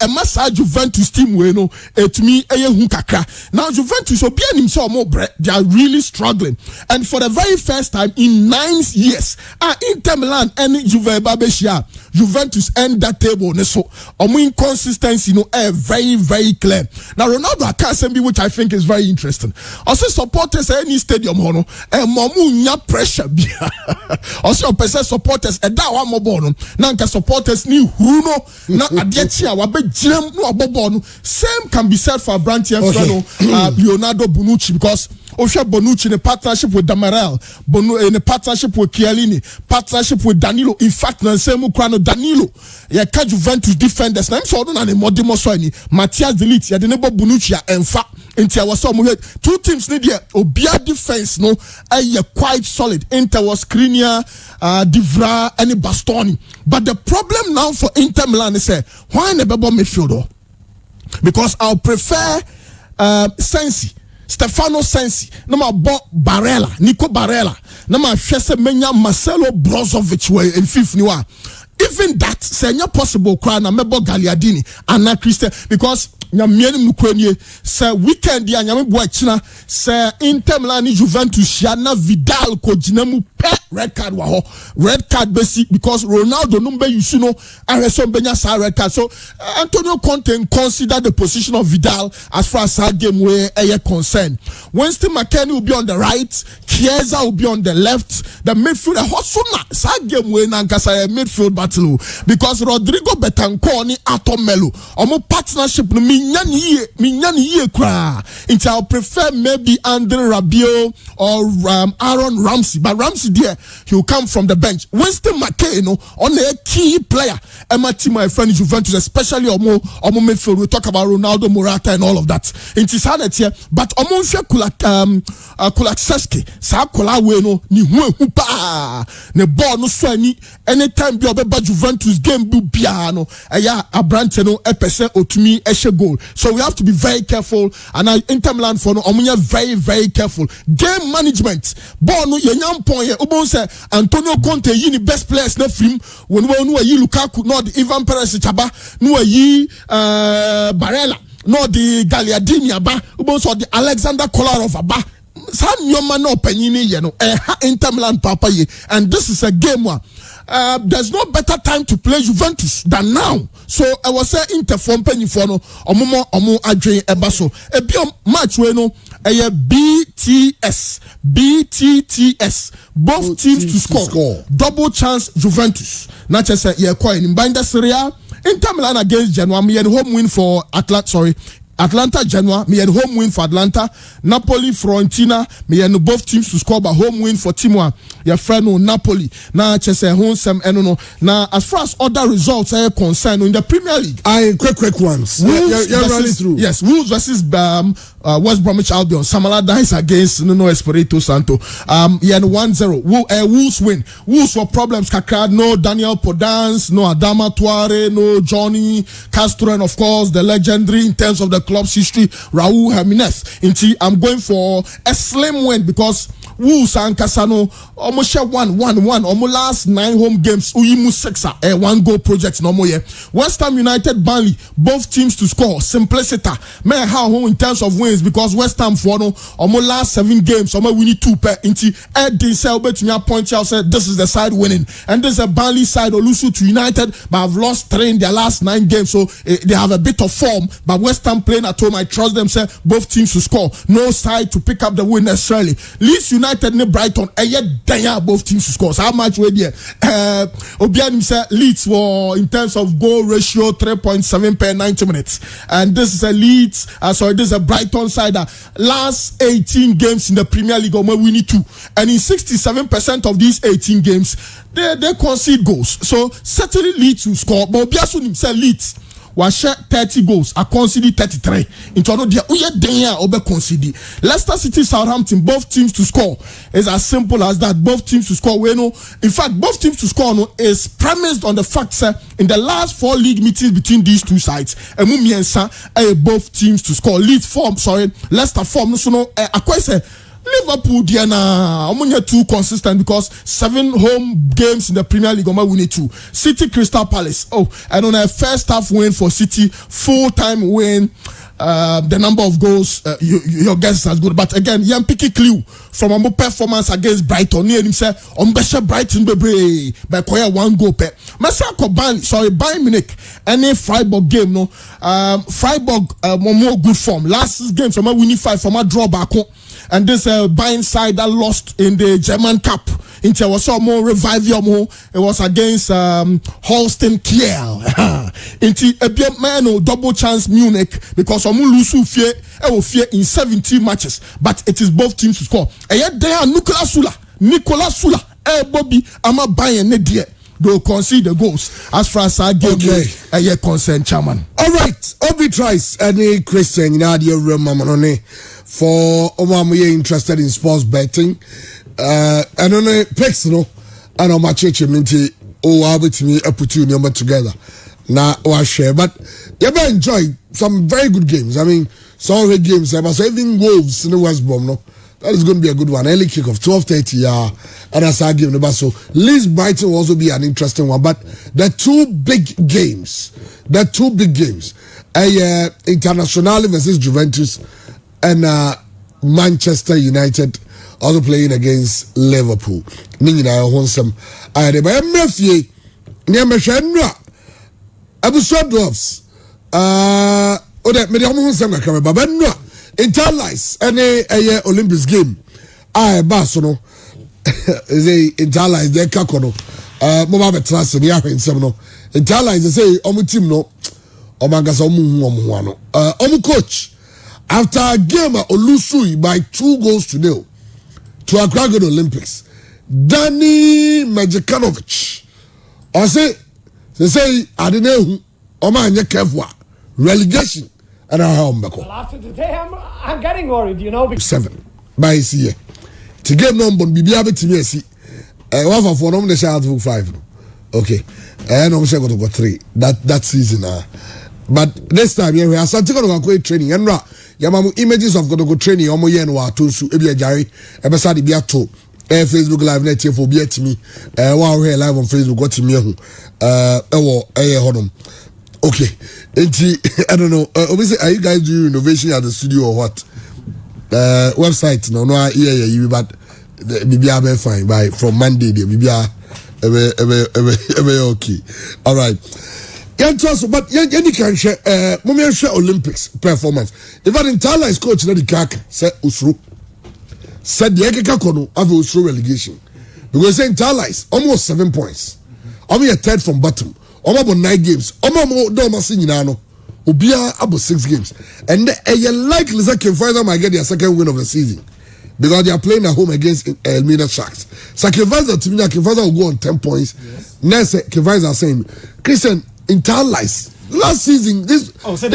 A massage Juventus team, to me, now Juventus, they are really struggling. And for the very first time in 9 years, Inter Milan and Juventus end that table. So, inconsistency, very, very clear. Now, Ronaldo Akasembi, which I think is very interesting. Also, supporters any stadium, and mamu pressure. Also, supporters, and that one more Nanka supporters ni Bruno, na Adiachia, wabe jam no abobono. Same can be said for Brandt and Leonardo Bonucci because Osha Bonucci in a partnership with Damarel, in a partnership with Chiellini, partnership with Danilo. In fact, na same Ukraino Danilo. Ya ka Juventus defenders. Na mso na ne modimo so ni Matthias De Ligt ya de nebo Bonucci ya enfa. Inter was some two teams need there. Obia defense no quite solid. Inter was Skriniar, Divra, and Bastoni. But the problem now for Inter Milan is why never midfielder? Because I'll prefer Sensi. Stefano Sensi, nama Barella, Nico Barella, nama Fese Menya Marcelo Brozovic were in fifth niwa. Even that, say not possible. Cry na mebo Gagliardini and na Christian because nyamieni mukwenye say weekend ya nyame boy china say Inter Milan Juventus yana Vidal ko jinemu pe red card wa ho red card basic because Ronaldo number you know Areson Benya sa red card. So Antonio Conte consider the position of Vidal as far as that game where are concerned. Winston McKennie will be on the right, Chiesa will be on the left, the midfield hosuna sa game where nankasa midfield battle because Rodrigo Betancourt ni Atom Melo omo partnership no minyani ye kra. I'll prefer maybe Andre Rabiot or Aaron Ramsey, but Ramsey there he will come from the bench. Winston McKay, on a key player. Emma team, my friend Juventus, especially Omo midfield. We talk about Ronaldo, Morata, and all of that. In Tisanet but Omo Kulakseski, Sakola Weno, ni hupa, ne ball no swani. Anytime be obeba Juventus game bu piano, aya abranteno epese otumi eshe goal. So we have to be very careful, and Inter Milan for no omunya very very careful. Game management, ball no yenyam point. Ubon say Antonio Conte yini best players na film. When we know yi Lukaku, not Ivan Perez Chaba, no yi Barella, no the Gagliardini aba, ubon so the Alexander Kolarov aba. San nyoma no penini yeno Inter Milan papa ye, and this is a game where there's no better time to play Juventus than now. So I was saying Inter form penny for no omo adwen ebaso e bi match we no BTS both teams to score double chance Juventus not just say ye coin in binder Serie A. Inter Milan against Genoa, me home win for Atlanta Genoa, me had home win for Atlanta. Napoli Fiorentina, me and both teams to score, but home win for Timor. Your friend Napoli. Now chese home sem no. Now as far as other results are concerned in the Premier League,
quick ones. You're running through.
Yes, Wolves versus West Bromwich Albion. Samala dies against Espirito Santo. 1-0. Wolves win. Wolves for problems. Kakra, no Daniel Podence, no Adama Traore, no Johnny Castro, and of course the legendary in terms of the club's history, Raul Jimenez. I'm going for a slim win because Wolves and Casano almost share 1-1. Almost last 9 home games. Uyimu 6 a 1-goal project no more. West Ham United Burnley, both teams to score. Simplicity. May how home in terms of wins because West Ham for no almost last 7 games. Almost we need 2 per inti. Eddie Selby to me point out said this is the side winning, and this is a Burnley side Olusu to United, but have lost 3 in their last 9 games, so they have a bit of form. But West Ham playing at home, I trust them. Say both teams to score. No side to pick up the win necessarily. Leeds United ne Brighton. Both teams to score. So how much we there? Obianim say Leeds were in terms of goal ratio 3.7 per 90 minutes, and this is a Leeds. This is a Brighton side. Last 18 games in the Premier League, we need 2, and in 67% of these 18 games, they concede goals. So certainly Leeds will score, but Obiasu say Leeds was share 30 goals. I conceded 33. In Toronto, Leicester City, Southampton, both teams to score. It's as simple as that. Both teams to score. In fact, both teams to score is premised on the fact that in the last 4 league meetings between these two sides, both teams to score. Leicester form. Liverpool, Diana, I'm too consistent because 7 home games in the Premier League, we need 2. City, Crystal Palace. I don't know, first half win for City, full-time win. The number of goals, your guess is as good. But again, I'm picking clue from a performance against Brighton. Near him say, Brighton by 1 goal per. Bayern Munich, any Freiburg game, no. Freiburg, more good form. Last game, from a winning 5, from a draw back. And this Bayern side that lost in the German Cup. It was some more revival. It was against Holstein Kiel. Into a man double chance Munich because lose fear in 17 matches. But it is both teams to score. And yet they are Nicolas Sula, Bobby, Ama Bayern Nedia. They'll concede the goals as far as our game is concerned, chairman.
All right, Obi tries any Christian Nadia Romanone for Omamuye interested in sports betting. And on a picks, and on my church, minty, I'll be to me, I put you number together. Now, I share, but you may enjoy some very good games. I mean, some great games, but even Wolves in the West Brom, no. That is going to be a good one. Early kickoff, 12:30. And as I give the bus, so Leeds Brighton will also be an interesting one. But the 2 big games, Internazionale versus Juventus, and Manchester United also playing against Liverpool. Nina Honsam, I remember Murphy, near Meshenra, Abu Dwarfs, Interlice any Olympics game. Barcelona is a Interlice de Kakono. Mama Betras and Yahin Semno. Interlice they say Omu team no Omangasa Omu Omu coach. After a game Olusui by 2 goals to 0 to Accra Olympics. Danny Majikanovic. I say I didn't know. Oma anye careful. Relegation. And I have Mbeko.
Well, after today, I'm getting worried, you know. Because
7. By see. To get number, be able to me see. One for them, they shall have 5. Okay. And I'm sure go 3. That season. But this time, we are starting to go training. And Yamamu images of go training. Omo yen wa tunsu ebi ajari. Ebesadi bi ato. Facebook live net here for be at me. Wow, here live on Facebook. Got me hodom. Okay. I don't know. Obviously, are you guys doing renovation at the studio or what? Website no yeah but maybe I'll be fine by from Monday there maybe okay. All right. Yeah, trust, but yeah, you can share. Moment share Olympics performance. If an entire is coach, the Kaka said Usru said the Ekeka Kono have Usru relegation because the entire is almost 7 points. Only a third from bottom. Almost 9 games. Almost don't see Nano. Ubia about 6 games, and you likely that Kivaiza might get their second win of the season because they are playing at home against Elmina Sharks. So Kivaiza to me, Kivaiza will go on 10 points. Next, Kivaiza saying, Christian. Entire lies. Last season, they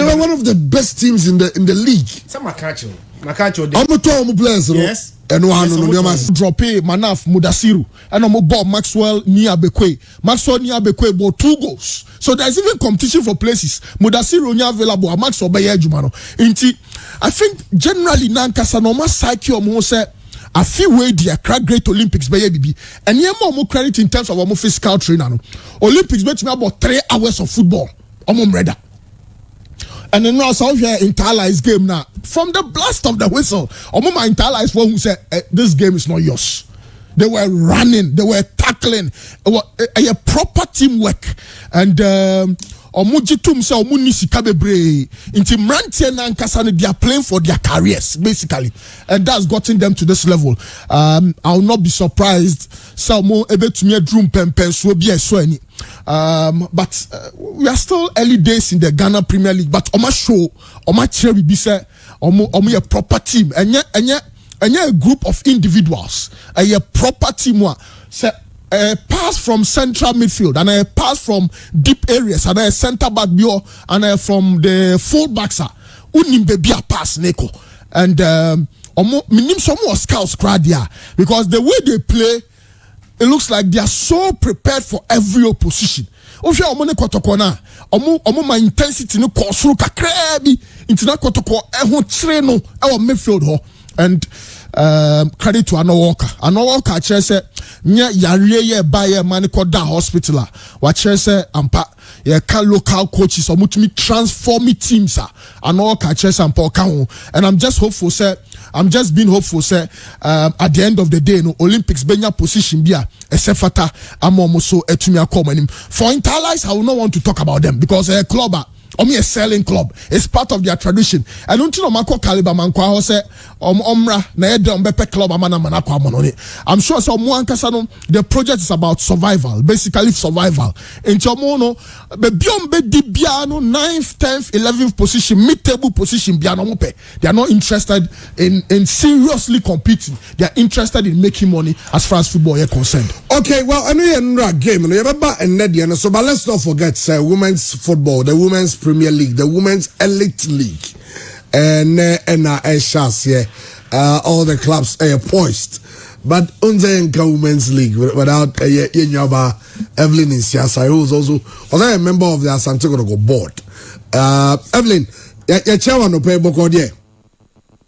were one of the best teams in the league.
Some Makacho.
I'm players,
yes.
And one
drop Manaf Mudasiru and Bob Maxwell Niabekwe. Maxwell Niabekwe bought 2 goals. So there's even competition for places. Mudasiru Nya available. Maxwell Baye Jumano. I think generally Nankasa Noma Psyche Mose. I feel way the Great Olympics by BB and yeah more credit in terms of our physical training. Olympics bet me about 3 hours of football. I'm ready. And then now so here internalize game now. From the blast of the whistle, my internalize one who said this game is not yours. They were running, they were tackling, a proper teamwork and Omujitum say omunisi kabebre inti mrantie na nkasa they are playing for their careers basically, and that's gotten them to this level. I'll not be surprised Salmo ebetumi drum pempen so bi eso ani. But we are still early days in the Ghana Premier League, but oma show oma chere bi say omo a proper team enye a group of individuals a proper team wa say pass from central midfield and a pass from deep areas and a center back bio and from the full backs unimbe bia pass neko and minim some more scouts crowd there because the way they play it looks like they are so prepared for every opposition. Ohwe omone kotoko na omo ma intensity no kosuru kakra bi intina kotoko ho kire no e midfield ho and credit to Anna Walker kire say nya yare ye ba ye man ko da hospital a wa kire say ampa ye can local coaches omutumi transform teams Anna Walker kire say ampa ka ho, and I'm just being hopeful say at the end of the day no Olympics benya position bia esefata amomo so etumi akomanim for Interlice. I will not want to talk about them because a club a selling club. It's part of their tradition. I don't know Mako Caliber Manqua say Omra na Bepe club amana manako amononi. I'm sure so Muankasano the project is about survival, basically survival. In Chomono, the Biombe di Biano 9th, 10th, 11th position, mid-table position Biano Mope. They are not interested in seriously competing. They are interested in making money as far as football is concerned.
Okay, well, I know you're a game, you remember and Nediana, so but let's not forget women's football, the women's Premier League, the Women's Elite League, and all the clubs are poised. But Unzenka Women's League without Yenyaba Evelyn Insiasa, who was also a member of the Asante Kotoko board. Evelyn, your chairman no pay Bokodier.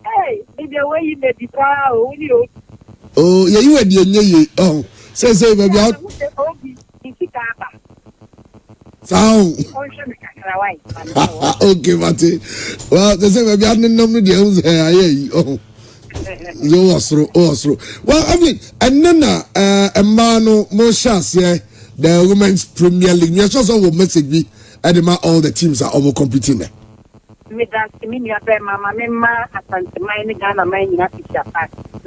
Hey, maybe away you may be proud.
Oh, yeah, you had your oh, say baby out. Sound. Okay, Mate. Well, they say maybe I didn't know the oh. Well, I mean, and then Emano Moshas, yeah, the Women's Premier League. You just will message me and all the teams are over competing there.
Me that's me near Mama, Mema, Asante, my Ghana, my Napisha.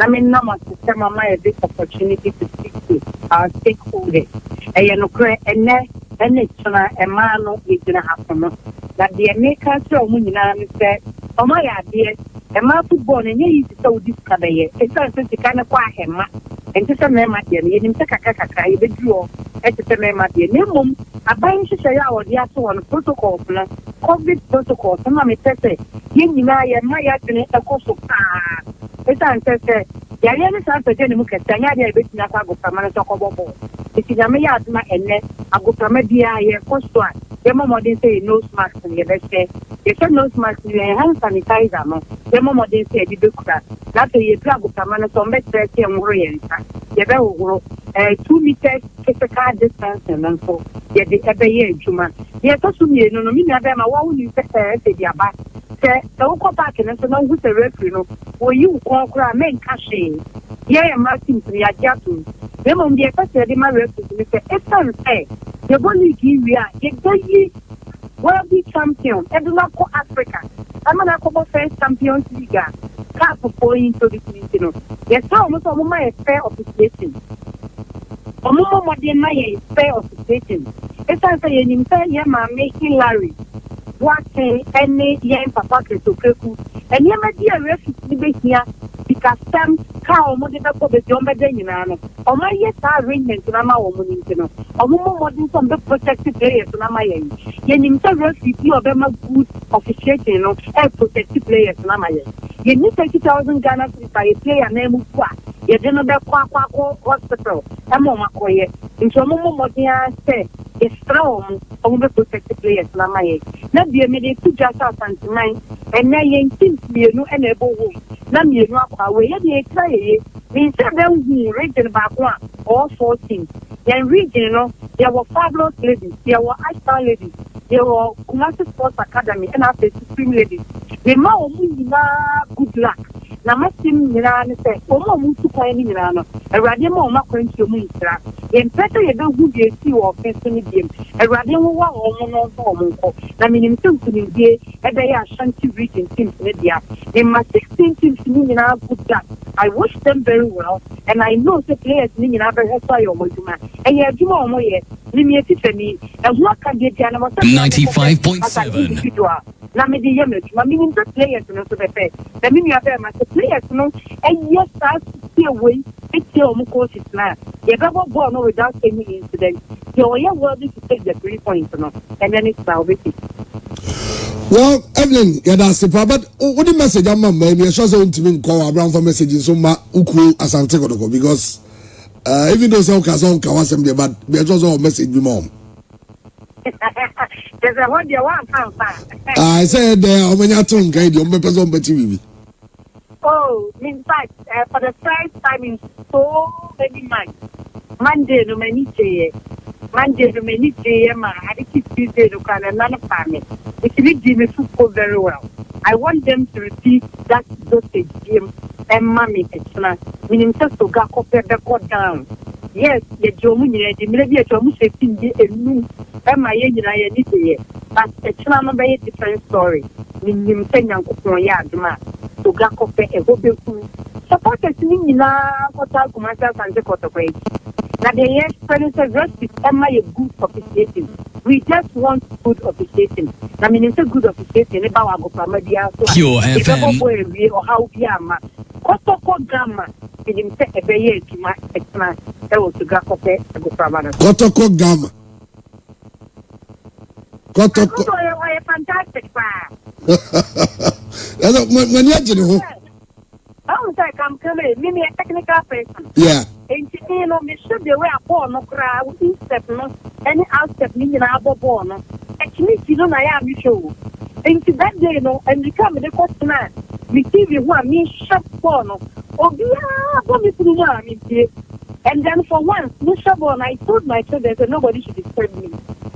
I mean, no one to tell Mama this opportunity to speak to our stakeholders. And it's a man is going to happen. That the Americans are said, oh, my dear, a man football and you so discover it. It's also the kind of him, and enti sɛ mɛma deɛ no yɛnim sɛ kakra yɛbɛduru hɔ ɛte sɛ mɛma deɛ na mmom aban nhyehyɛeɛ a wɔde ato hɔ no protocols no covid protocols no ma mepɛ sɛ yɛn nyinaa yɛma yɛadwene ɛkɔ so paa ɛsiane sɛ yareɛ no saa sɛgya ne mu kɛsɛ anyɛ adeɛ a yɛbɛtumi akɔ agoframa no sɛ ɔkɔbɔ bɔɔl nti nyame yɛ adoma ɛnnɛ agoframa biara yɛkɔ so a yɛmmɔ mmɔden sɛ yɛ nose mask no yɛbɛhyɛ yɛhyɛ nose mask no yɛn hand sanitizer no yɛmmɔ mmɔden sɛ yɛde bɛkura na afei yɛduru agoframa no sɛ ɔmbɛkyerɛ sɛ yɛnhoro yɛn nsa yɛbɛhohoro 2 meters physical distancing no nso yɛde ɛbɛyɛ adwuma yɛtɔ so mmienu no me nua bɛma wɔwo nim sɛ ɛsɛ de aba sɛ wokɔ paake no nso na wohu sɛ refri no wɔyi wo kɔn koraa menka hwee yɛyɛ mmara teams no yɛagye ato na mmom deɛ ɛpɛ sɛ yɛde ma refri no sɛ ɛsiane sɛ yɛbɔ league yi wie a yɛbɛyi world champion ɛde no akɔ africa ama no akɔbɔ first champions league a kaapfoɔ yi introduce nti no yɛsɛ ɔmo sɛ ɔmoma yɛ fair officiating ɔmoma mmɔden ma yɛ fair officiating ɛsiane sɛ yɛnim sɛ yɛ maame Hillary Boateng ɛne yɛn papa Kretokeku nneɛma bi a refit ne bɛhia sikasɛm ka ɔmo de bɛkɔ bɛsi ɔmo bɛda nyinaa no ɔmo ayɛ saa arrangement no ama wɔn ne nti no ɔmo mmɔden sɛ ɔmo bɛ protect players no ama yɛn yɛnim sɛ refit bi a ɔbɛma good officiating no protect players no ama yɛn yɛni 30,000 Ghana cedis a yɛ player na ɛmu fu a yɛde no bɛkɔ akɔ hospital ɛma ɔmo akɔyɛ nti ɔmo mmɔden ara sɛ yɛsrɛ ɔmo bɛ protect players no ama yɛn na bia mede tu dwa sɛ asanteman ɛnɛ yɛn teams mmienu ɛna ɛbɔ wɔ na mmienu akɔ awɔ yɛde yɛkira yɛyɛ ne nsɛ bɛnhu region baako a ɔwɔ 4 teams yɛn region no yɛwɔ Fabulous Ladies yɛwɔ Ashton Ladies yɛwɔ Kumasi Sports Academy ɛna afei Supreme Ladies mema wɔn nyinaa good luck na masim nyinaa ne sɛ wɔn a wɔn tu kwan ne nyinaa no awurade ma wɔn akwantuo mu nsira yɛmpɛ sɛ yɛbɛhu deɛ esi wɔ ɔfɛn so ne biem awurade ho wɔ wɔn no nso wɔn nkɔ na menim sɛ nkunimdie ɛbɛyɛ Ashanti region teams ne dea mema 16 teams ne nyinaa good luck I wish them very well and I know sɛ players ne nyinaa bɛhwɛ so ayɛ wɔn adwuma ɛyɛ adwuma wɔn yɛ ne mie titɛ ni ɛho aka deɛ tia na wɔsɛ
95.7
na me de yɛ me adwuma menim sɛ players no nso bɛfɛ na me nua bɛɛ ma sɛ players no ɛyɛ saa sie wei etie wɔn coaches na yɛbɛbɔ ball no without any incident deɛ ɔyɛ worthy to take the 3 points no and then it's now bɛti.
Well, Evelyn, yɛda ase pa but what the message ama ma mi ɛsɛ sɛ ntumi nkɔ abraham for message nso ma ukuo asante kɔdɔkɔ because even though sɛ ɔka sɛ ɔnka wasɛm deɛ but bi ɛsɛ sɛ ɔ message bi ma ɔm.
There's a whole dear one fan.
I said there ɔmɛnya to nka yi deɛ ɔmɛpɛ sɛ ɔmbɛti bibi.
Oh, in fact, for the first time in so many months, Monday no many day, ma. I think Tuesday no can another family. It really did me football very well. I want them to repeat that dosage game and mommy extra. Meaning just to go the down. Yes, the Jomunia, the maybe a Jomu safety and noon, and my age and I need to hear. But extra number a different story. Meaning Kenyan Yadma. To Gakope and Hobe supporters in Hotel Commercial and the Cotope. Now the yes, President Rest is a good officiating. We just want good officiating. I mean, it's a good officiating about Agopamedia.
Pure FM.
Or how Yama. Kotoko Gamma. Didn't say a bay to my extra. That was to Gakope Agopamana.
Kotoko Gamma. Kotoko.
A fantastic fan.
When you're doing
Oh, I'm coming. Maybe a technical person.
yeah.
And you know, me should be aware of no crowd, instep, no, any outstep, meaning our born. Actually, you know, I am sure. And to that day, no, and you come with the question, me TV one, me shop for no, or be and then for once, Mr. Bon, I told my children that nobody should disturb me.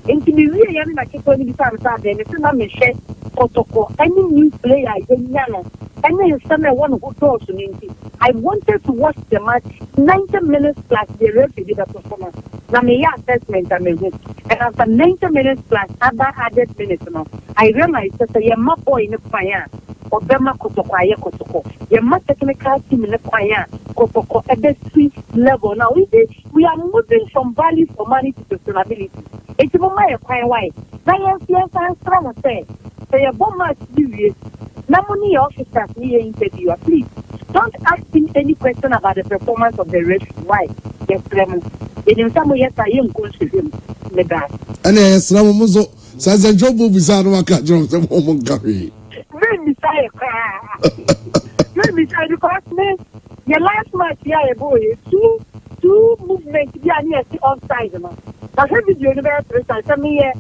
And to be really, I mean, I keep on the time Saturday, and it's not me share protocol. Any new player, and then someone one who talks to me. I wanted to watch the match 90 minutes plus the referee did a performance. Now, my assessment, and after 90 minutes plus other added minutes, I realized that I am not boy in the fire. Obama Kotoko aye Kotoko. Your technical team in the choir, Kotoko at the street level. Now we are moving from value for money to sustainability. It's my choir white. Now yes, I'm trying to say a bomb match serious. Now money officers me interview. Please don't ask him any question about the performance of the race. Why? Yes, in some way, I am going to him. The guy.
And yes, Ramozo says a job will be sad. I can't join the woman carry.
Let me say because me, your last match, yeah, boy, two movements, yeah, near the offside. Now, have you university? Tell me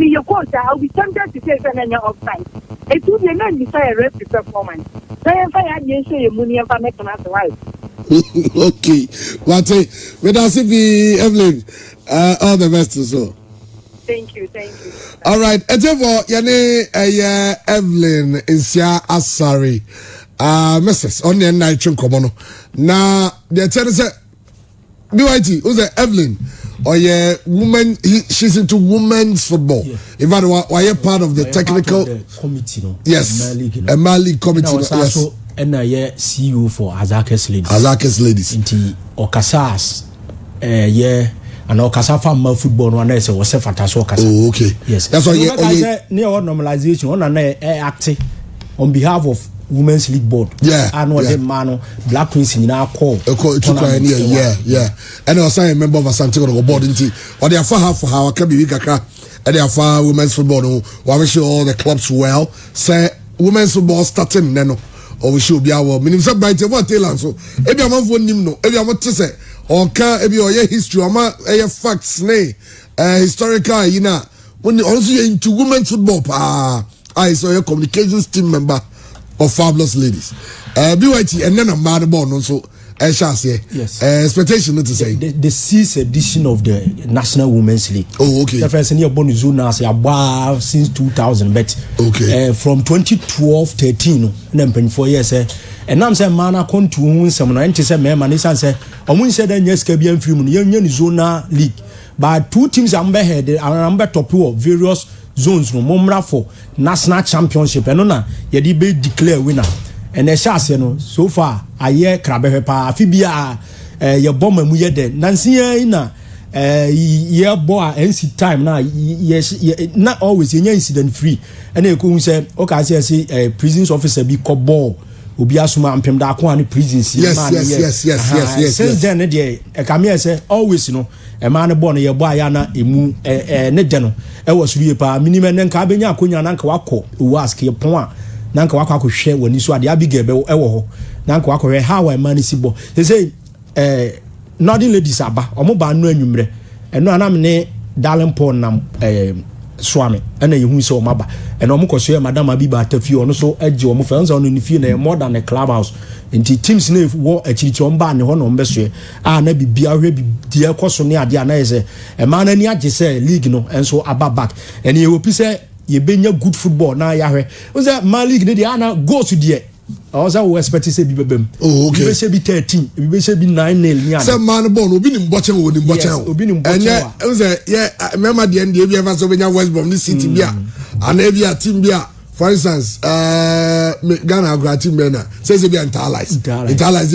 your coach, I'll be tempted to say something offside. It would be not decide a rest performance. Then if I had you say money and make an answer right.
Okay, but with us, Evelyn, all the best as well.
Thank you.
All right, Etevo, Yane, Evelyn, Insia Asari, Mrs. On the night Chunkomono. Now, the tennis, BYT, who's Evelyn? Or woman, she's into women's football. Yeah. In fact, why are part of the technical
committee? No?
Yes, a Mali committee. Yes.
And I CEO for Azakes Ladies.
Azakes Ladies.
Inti Okasas, and Okasa farm football. One say was a fantastic Okasa.
Oh, okay.
Yes.
That's why you
near normalization. One and acting on behalf of Women's League Board.
Yeah.
And what the man Black Queens in our call.
Yeah. And I was a member of a Santiago board in tea. Or they are for half for how I can be Kaka. And they are for women's football. We wish all the clubs well. Say women's football starting Neno. Or we should be our minimum by the what tail so. If you have one no, if you want to say, or can if you are history, or facts, nay, historical, you know, when you also into women's football, I saw your communications team member of Fabulous Ladies. BYT and then a man born also.
Yes.
Expectation to say
the 6th edition of the National Women's League.
Oh, okay.
The first year born Zuna since 2000, but
okay.
From 2012-13, then 4 years. And I'm saying, man, I come to win some. And say, man, and say, I'm said then yes, Caribbean film, Union Zona League. But 2 teams are head and top of various zones no momra for national championship. And no, you did declare winner. And the chance, so far, I hear Crabbe Pa, Fibia, your bomber, we had Nancy, boy, NC time now, yes, not always incident free. And they could say, okay, I say, prisons officer be called ball, Ubiasuma and Pemdakwan prisons.
Yes.
Since then, a camera say, always, a man born a boy, Anna, emu, Nedeno. I was really a minimum and Cabina, Kunya, and Kawako, who ask your point. Nanka wako ko share when you saw the Abigail ewo ho nanka wako how I manage sibo they say nothing ladies aba omo ba no anwumre eno anam ne darling pon nam swami ena yehu so maba eno omo koso madam abiba tafi ono so age omo fa nso ono ni fie na more than a clubhouse nti teams na wo achirichi omba ne ho no mbeso na bibia hwe bibia koso ne ade na yese e ma na ni age say league no enso aba back ene ye opi say ye benya good football na yahwe uza ma league ne dia na go to there also we expect say bi bebem
okay
be say bi 13 bi say bi 9 nail ni
say man born obi ni mboche wo ni mboche enye uza yeah remember the end e ever so benya West Brom this city bia and e bia team bia for instance Ghana gra team bena say say bia Interlies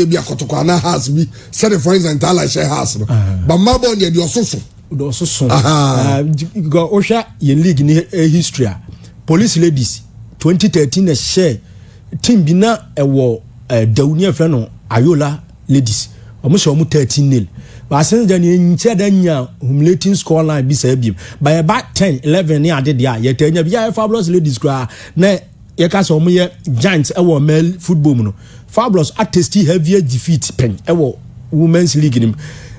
bia Kotoko na house bi say for instance Interlies share house no but ma born ye the ososo
also so go osha ye league ni history Police Ladies 2013 share team bi na ewo Dawunia friend no Ayola Ladies omo so omo 13-0 but since then nche danya humiliating score line bi say bi by about 10-11 ni ade dia ye tanya bi Fabulous Ladies kra na ye ka so omo ye giants ewo male football mu no Fabulous attesty heavier defeat pen ewo women's league nim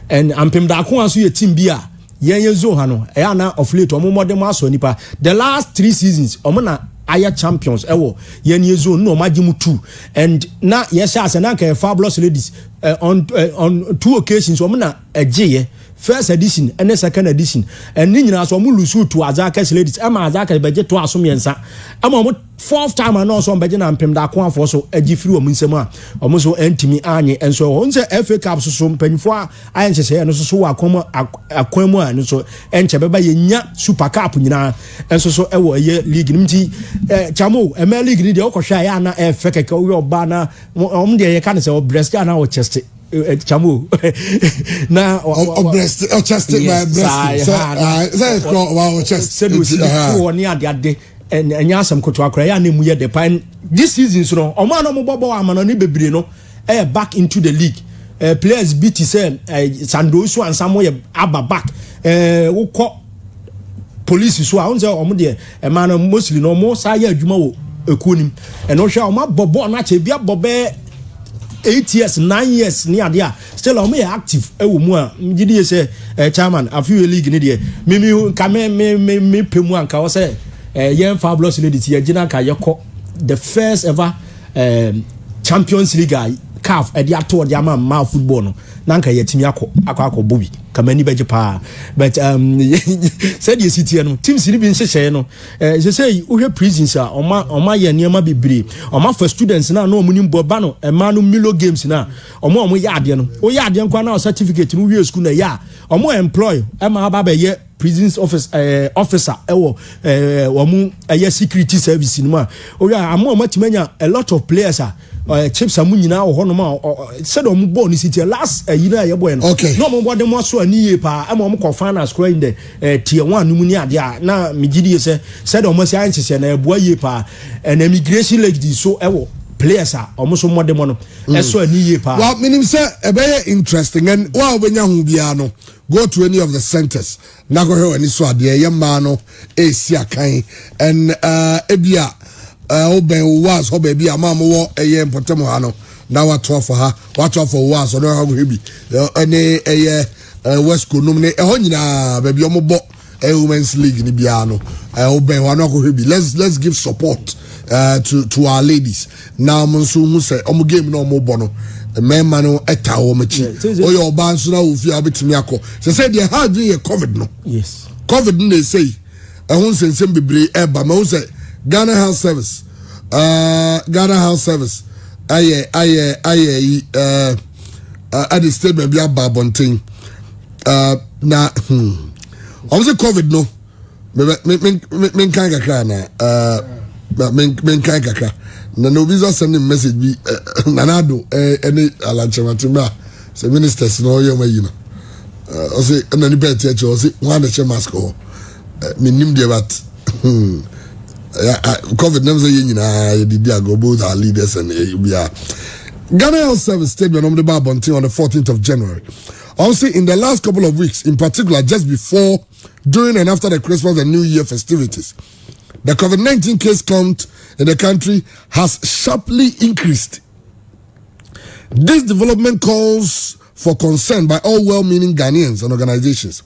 and ampem da ko aso ye team bi a yen zo ha no e ana of late omo modern aso nipa the last 3 seasons omo na aya champions ewo yen yezo no magimu 2 and na yes as na ka Fabulous Ladies on 2 occasions omo na agye first edition and second edition and ni nyina so omo lusu to Azakes Ladies ama Azakes beje to aso miensa ama omo fourth time I know some begin and pem da kwa for so agi free o nsem a o mo so entimi anye enso ho nse FA Cup so mpanifo a ayen chese no so akwan mu a no so enche beba yenya Super Cup nyina enso so ewo ye league nimti chamo ema league ni de okohwa ya na FA keke wo oba na om de ye kan se o Brest na o Chester chamo na
o Brest o Chester by Brest say call wa Chester
so ni ade enya asem koto akora ya na mu ye the pine this season so no omo na mo bobo amano ni bebre no back into the league players BT say Sandosu and Samo ye aba back wo police so a unze omo de man mostly no mo sa ya adwuma wo ekunim eno hwe omo bobo na che bia bobe 8 years 9 years ni ade a still omo ye active ewo mu a mgidi say chairman afi league ni de me ka me pemu anka wo say yen fabulous lady ti agina ka yeko the first ever Champions League CAF e dia to dia ma football no nanka yetimi akọ bobi kamani beje pa but said you city no teams ni bi nhyehyɛ no say uhwe prisons a oma ye niema bebre oma for students na no omunim boba no ema no Milo games na omo ya ade no o ya ade nkwa na certificate no wie school na ya omo employ ema aba be ye prisons officer ewo omu ye security service no ma o ya amo matimanya a lot of players chips amu nyina wo hono ma said omu ball ni city last year ye boy no no mo bode mo so ani ye pa ama omu ko final score in the tier 1 no mu ni ade a na migidi ye said omu si anchese na eboa ye pa an immigration league di so ewo players a omu so mo de mo no eso ani ye pa
well meaning say e be interesting and wa obenya hu bia no go to any of the centers na go here any so ade ye ma no e si akan and ebia oben was ho baby amam wo eye important ha no na wato for ha wato for was no ha go hebi any West Coast no ne ho nyina baby omobo women's league ni bia no oben wa no go hebi let's give support to our ladies now monso mu say omo game no omobo no men no eta wo machi o yo ba nso na ofi abetimi akọ say they had the COVID no
yes
COVID no say ehun sensem bebre eba ma say Ghana Health Service aye at the state maybe about bonting na obviously COVID no men kan kakra na men kan kakra na no visa sending message bi nanado any alanchematima say ministers no yema yina o say na ni beti o say one the mask o minim de bat COVID never say you go both our leaders and we are Ghana Health Service statement on the Babonting on the 14th of January. Also, in the last couple of weeks, in particular, just before, during and after the Christmas and New Year festivities, the COVID-19 case count in the country has sharply increased. This development calls for concern by all well-meaning Ghanaians and organizations.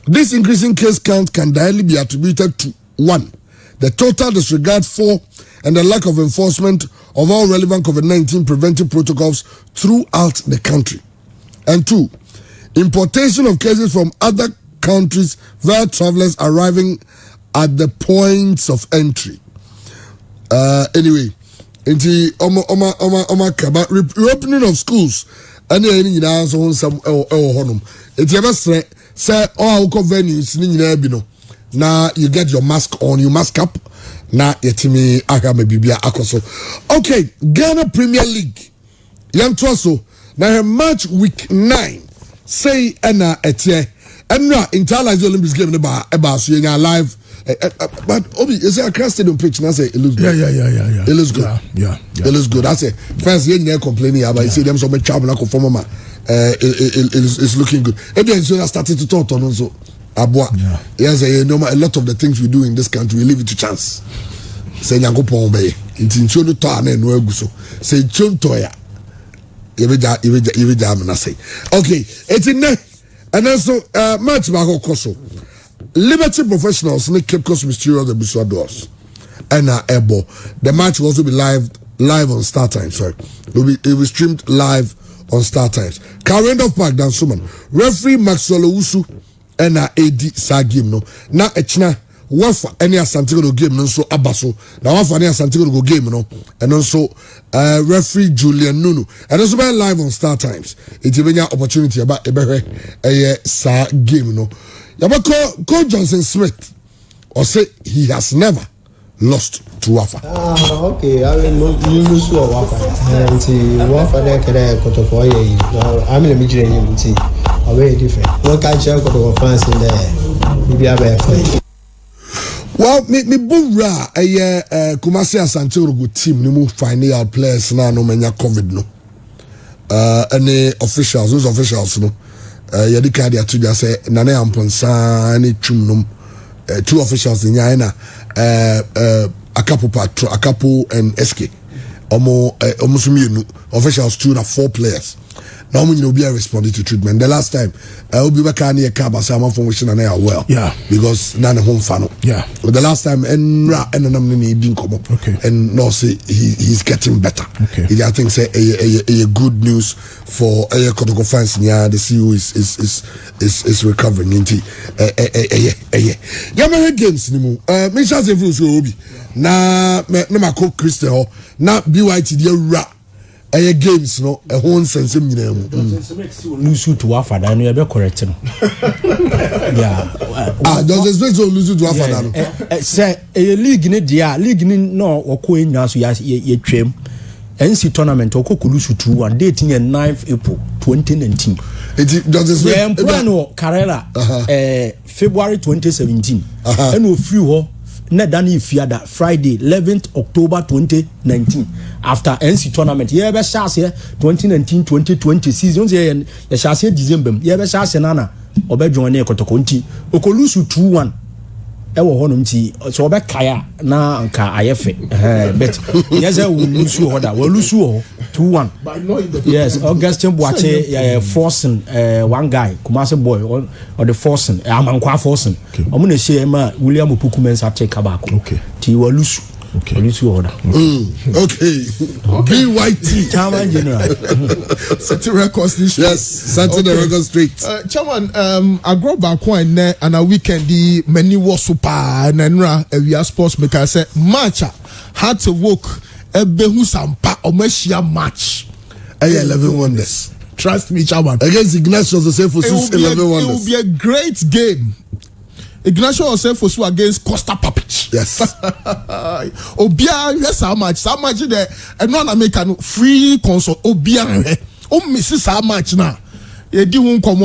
This increasing case count can directly be attributed to 1. The total disregard for and the lack of enforcement of all relevant COVID-19 preventive protocols throughout the country. And 2, importation of cases from other countries via travelers arriving at the points of entry. Anyway, into reopening of schools and any answer on some honum. It's ever say all venues ni now you get your mask on, you mask up. Now yetimi agame bibia akoso. Okay, Ghana Premier League. Yam twaso na match week 9. Say ena etie. Enra internalize Olympics game eba so yenya live. But Obi, is there a Accra Stadium pitch? And I say it looks good.
Yeah.
It looks good.
Yeah.
It looks good. I say first you complaining about. You see them so much trouble like for man. It's looking good. Every so started to talk on also. Abua. Yes, a lot of the things we do in this country, we leave it to chance. Say nyango pombe. Inti nchono to ane no eguso. Say chonto ya. Ibeja na say. Okay, it's in there. And also match bako koso. Liberty Professionals make Cape Coast Mysterious the Biswa Doors. And Ebo. The match will also be live on Star Times. Sorry. It will be streamed live on Star Times. Randolph Park Dansuman. Referee Maxwell Owusu and AD Sagim no. Na echna wafa any Asante game no so abaso na wafa any Asante game no and also referee Julian Nunu and also be live on Star Times it will be an opportunity about a sa game no yabako Coach Johnson Smith or say he has never lost to Wafa.
Okay, I mean, you lose to Wafa. And Wafa, there can I go to Koye. I'm in the middle of the are very different. What can I go to fans in there? Maybe I bear fight.
Well, me Bura, a Kumasi Asante Kotoko team, no final players now, no many COVID no. Any officials, those officials no. Yadika dia to just say Nane Amponsa, any chumnum. 2 officials in Yana, Akapo and SK. Almost officials 2 and 4 players. Now when you be responding to treatment. The last time, I will be back near Kaba, someone from which I well. Yeah. Because none home fan. Yeah. But the last time, and didn't come up. Okay. And no, say he's getting better. Okay. I think say a good news for Kotoko fans. Yeah, the CEO is recovering. Into yeah, my games anymore. Me chance every so obi. Na me ma coach Christian. Na BYT the games no a whole sense of
lose to Wafa, then you be correct. Yeah.
Does this lose to Wafa?
Say a league in the league no or coin now so ye trim. NC tournament or Kokulusu 2-1 dating in 9th April 2019. Carrera February 2017. And we flew Nedani Fiada Friday 11th October 2019 after NC tournament. Yeah, be chance here 2019-2020 season here ya chance December. Yeah, be chance nana obe join e Kotoko nti okolusu 2-1 e wo hono nti so obe kaya na anka ayefe but yes we lose order we lose 2-1 yes Augustin Boache forcing one guy Kumasi boy or the forcing amankwa forcing omo na share ma William Opokumensa take abako okay ti we lose okay lose order
okay BYT
Chairman General
setting records this
yes setting the record straight
Chairman I grow back one and a weekend the many was super and we are sports maker say match had to work Behu Sampa Omeshia match.
11 wonders.
Trust me, Chairman.
Against Ignatius Osei-Fosu 11 wonders.
It will be a great game. Ignatius Osei-Fosu against Costa Papic.
Yes.
Obia, yes, how much there? And one American free consult. Obia, misses how much now? You didn't come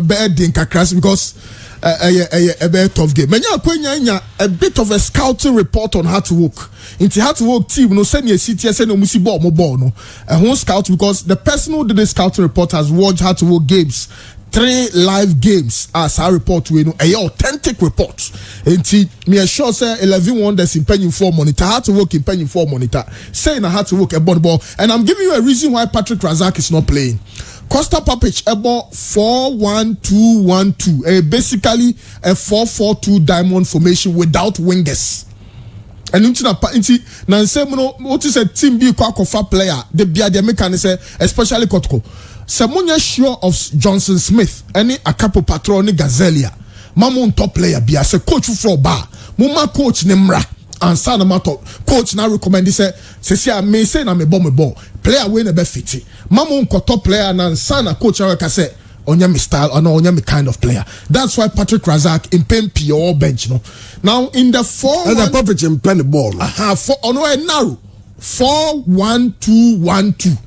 bad in Kakras because a very tough game. Menya a bit of a scouting report on how to work. Into how to work team no send your city send no musi ball no. A whole scout because the person who did the scouting report has watched how to work games. 3 live games as I report we know a authentic report. Into me sure say 11 wonders in penny 4 monitor how to work in penny 4 monitor. Saying I had to work a ball and I'm giving you a reason why Patrick Razak is not playing. Costa Papic about 4-1-2-1-2. Basically a 4-4-2 diamond formation without wingers. And what is a team be for player? The Biadia mechanic especially Kotoko. Samunya sure of Johnson Smith, any a couple patroni Gazelia. Mamon top player be as a coach for bar. Muma coach Nemra. And sana matter coach now recommend this say may say na me ball player wey na be fit mama unko top player na sana coach Araka say onya me style or no onya me kind of player. That's why Patrick Razak in pen or bench no. Now in the 4
and the Papic in pen the ball
for ono e narrow 4-1-2-1-2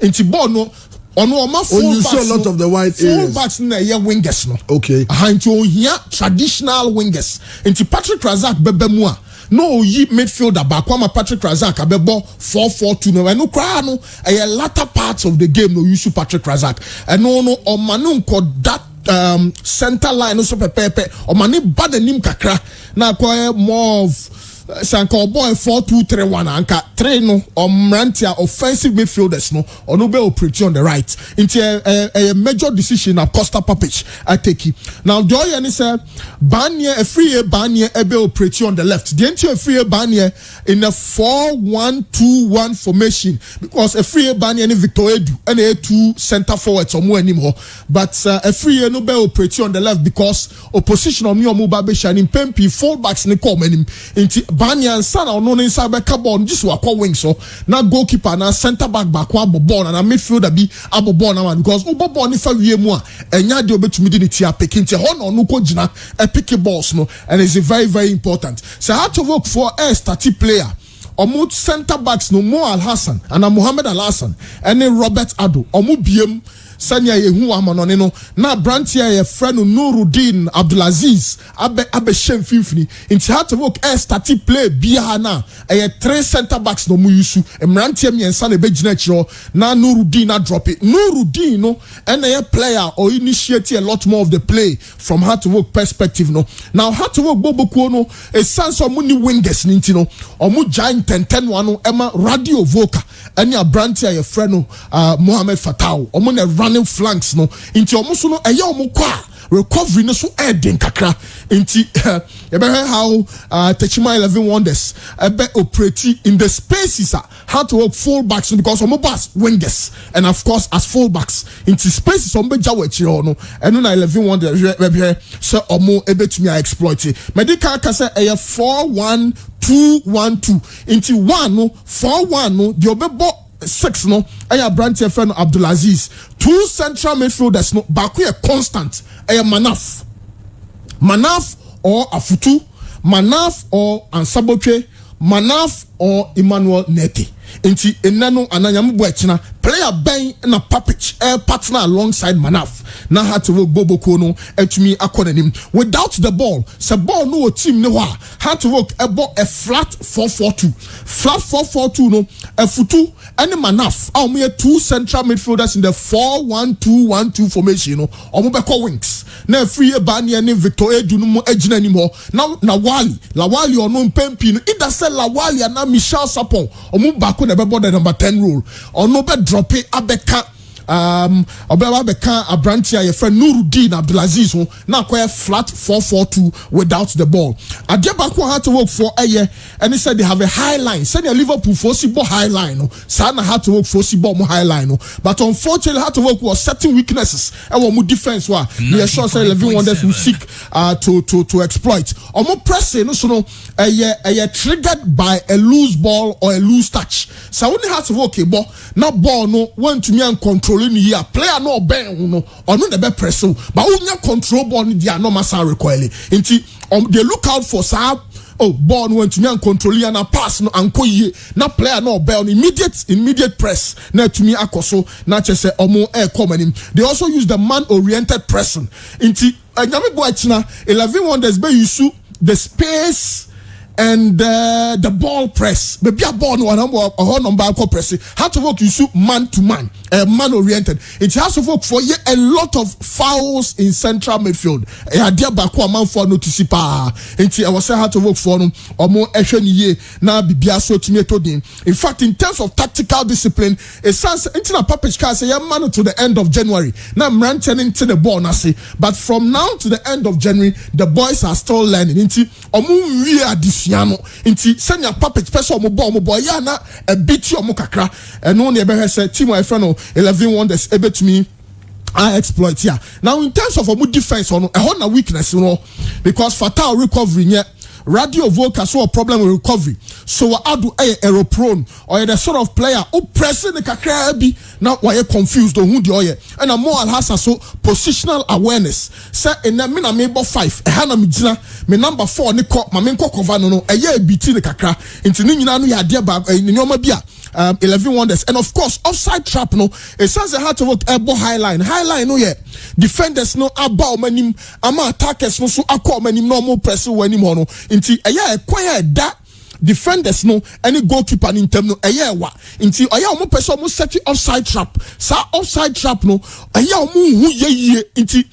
into ball no ono ma full
you saw a lot of the wide areas
full backs na here wingers no
okay
into here traditional wingers into Patrick Razak bebemua no yi midfielder back one Patrick Razak abebo 4-4-2 no and no cry no a latter parts of the game no use Patrick Razak and no o manu ko that center line no so pepe o mani bad nim kakra na ko more of sanka boy 4-2-3-1 anka 3 no omrantia offensive midfielders no ono be operate on the right into a major decision of Costa Papic ateki. Now joy any say Banye a free Banye ebe operate on the left. The entire free Banye in a 4-1-2-1 formation because a free Banye and Victor Edu and a 2 center forwards or more anymore. But a free no be operate on the left because opposition on your mobile shining Pempi fullbacks ni come into Banye and Sana or no inside back ball just walk wing so now goalkeeper now center back ball and a midfielder be abobon now because ubobon if we more and ya de obetumi di tia picking te hon no ko gina a pick balls no and it's very very important. So I had to work for a static player. Omu center backs no Mo Al Hassan and Mohamed Al Hassan and Robert Ado omu biem sanya yehu amanone no na brantia ye friend Nuruddin Abdulaziz abe shem finfini inti had to work a static play bia na e 3 center backs no mu yusu emrantia miensa na be gina chiro na Nuruddin na drop it Nuruddin no and a player or initiate a lot more of the play from hard to work perspective no. Now hard to work bobokuo no a sense of money wingers ninti no omu giant 10-10 no ema radio voca and ya brantia ye friend Mohamed Fatau omu ne running flanks no into almost no eya omo kwa recovery no so eden kakra into how Techima 11 Wonders operate in the spaces how to work fullbacks because omo pass wingers and of course as fullbacks into spaces omo jawe chiro no eno na 11 Wonders so omo ebetumi exploit medical ka say eya 4-1-2-1-2 into 1 no 4-1 no the obebo 6 no aya branch friend Abdulaziz 2 central midfielders no baku a constant aya Manaf or Afutu Manaf or Ansabotwe Manaf or Emmanuel Neti inti enano ananyam buachina player ben na Papic partner alongside Manaf na had to work Boboko no etumi akonanim without the ball se ball no team ne wa had to work a flat 4-4-2 no Afutu and Manaf our 2 central midfielders in the 4-1-2-1-2 formation no omo be call wings na free Banye ne Victor Edu no agina anymore now Lawali or no Pempi no either say Lawali and na Michel Sapon omo bako na be the number 10 role or no be drop it abeka a branch your friend Nuruddin Abdulaziz now quite flat 4-4-2 without the ball. Adebako had to work for a year and he said they have a high line. Send Liverpool for Sibo high line. Sana had to work for Sibo high line. But unfortunately had to work with certain weaknesses and one defense were we sure say 11 Wonders who seek to exploit. Or more pressing so a year triggered by a loose ball or a loose touch. So only had to work a ball now ball no want to me and control here player no ben no or no the be press but unya control ball dia no masa recoil nti they look out for sa ball went to me and control and a pass no anko ye na player no be on immediate press na to me akoso na chese omo come. They also use the man oriented pressing nti anyame boy china 11 Wonders be use the space and the ball press maybe a ball no number press how to work you man to man man oriented it has to work for a lot of fouls in central midfield dear back man for notice pa I was say how to work for or more ye na bibia so to din. In fact in terms of tactical discipline it sounds into a Papic car say man to the end of January now I'm ranting into the ball but from now to the end of January the boys are still learning into we are this inti senya Papic person mo boy ya na a bit your kakra and no never say team my friend 11 Wonders ebetumi I exploit here. Now in terms of a defense on a weakness because fatal recovery here radio vocal so a problem with recovery so I do error prone or the sort of player who pressing the kakra be now why you confused on who the oye and a more has so positional awareness say in a mina member 5 a hana mijina me number 4 ni ko ma me cover no a year biti the kakra into ni nyina no ya dia ba ni nyoma bia 11 Wonders and of course offside trap no it sounds a hard to work elbow high line no yeah defenders no about manim ama attackers no so akọ manim no more press wani mo no nti eya kwaya da defenders no any goalkeeper in term no eya wa nti oya omo person omo set offside trap sa offside trap no eya omo hu ye nti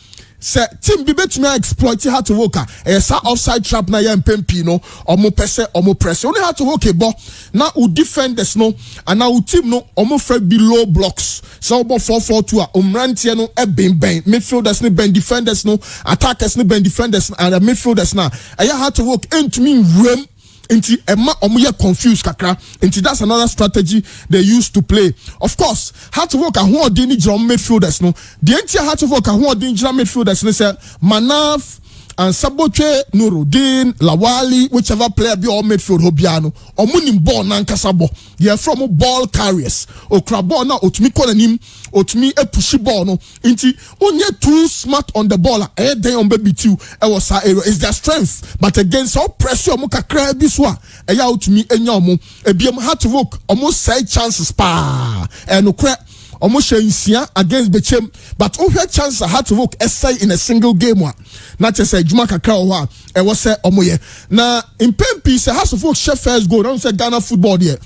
say team bi betumi exploit how to work sa offside trap na ya mpempi no omo pese omo press only how to work e bo na u defenders no and na u team no omo fra below blocks so obo 4-4-2 a omrantie no e ben midfielders ne ben defenders no attackers ne ben defenders and midfielders na ya how to work entumi rem Inti Emma Omuya confused kakra. Inti that's another strategy they used to play. Of course, how to work a who dini drum midfielders no. The entire how to work a who dini drum midfielders no say Manaf and Saboche, Nuruddin, Lawali, whichever player be all midfield hobiano. Omunim ball nankasabo. Yeah, from ball carriers. Okrabo na otumi kolenim, otumi e pushy ball no. Inti onye too smart on the ball. Then on baby too. Is their strength. But against all pressure, muka kra biswa. Eya otumi enya omo. Ebiam had to work almost side chances pa. And okra. Almost against Bechem, but over chance I had to work essay in a single game one. Not just say Juma Kakao, it was say Omoye. Now in Pempi, say has to work chef first goal. Don't say Ghana football here.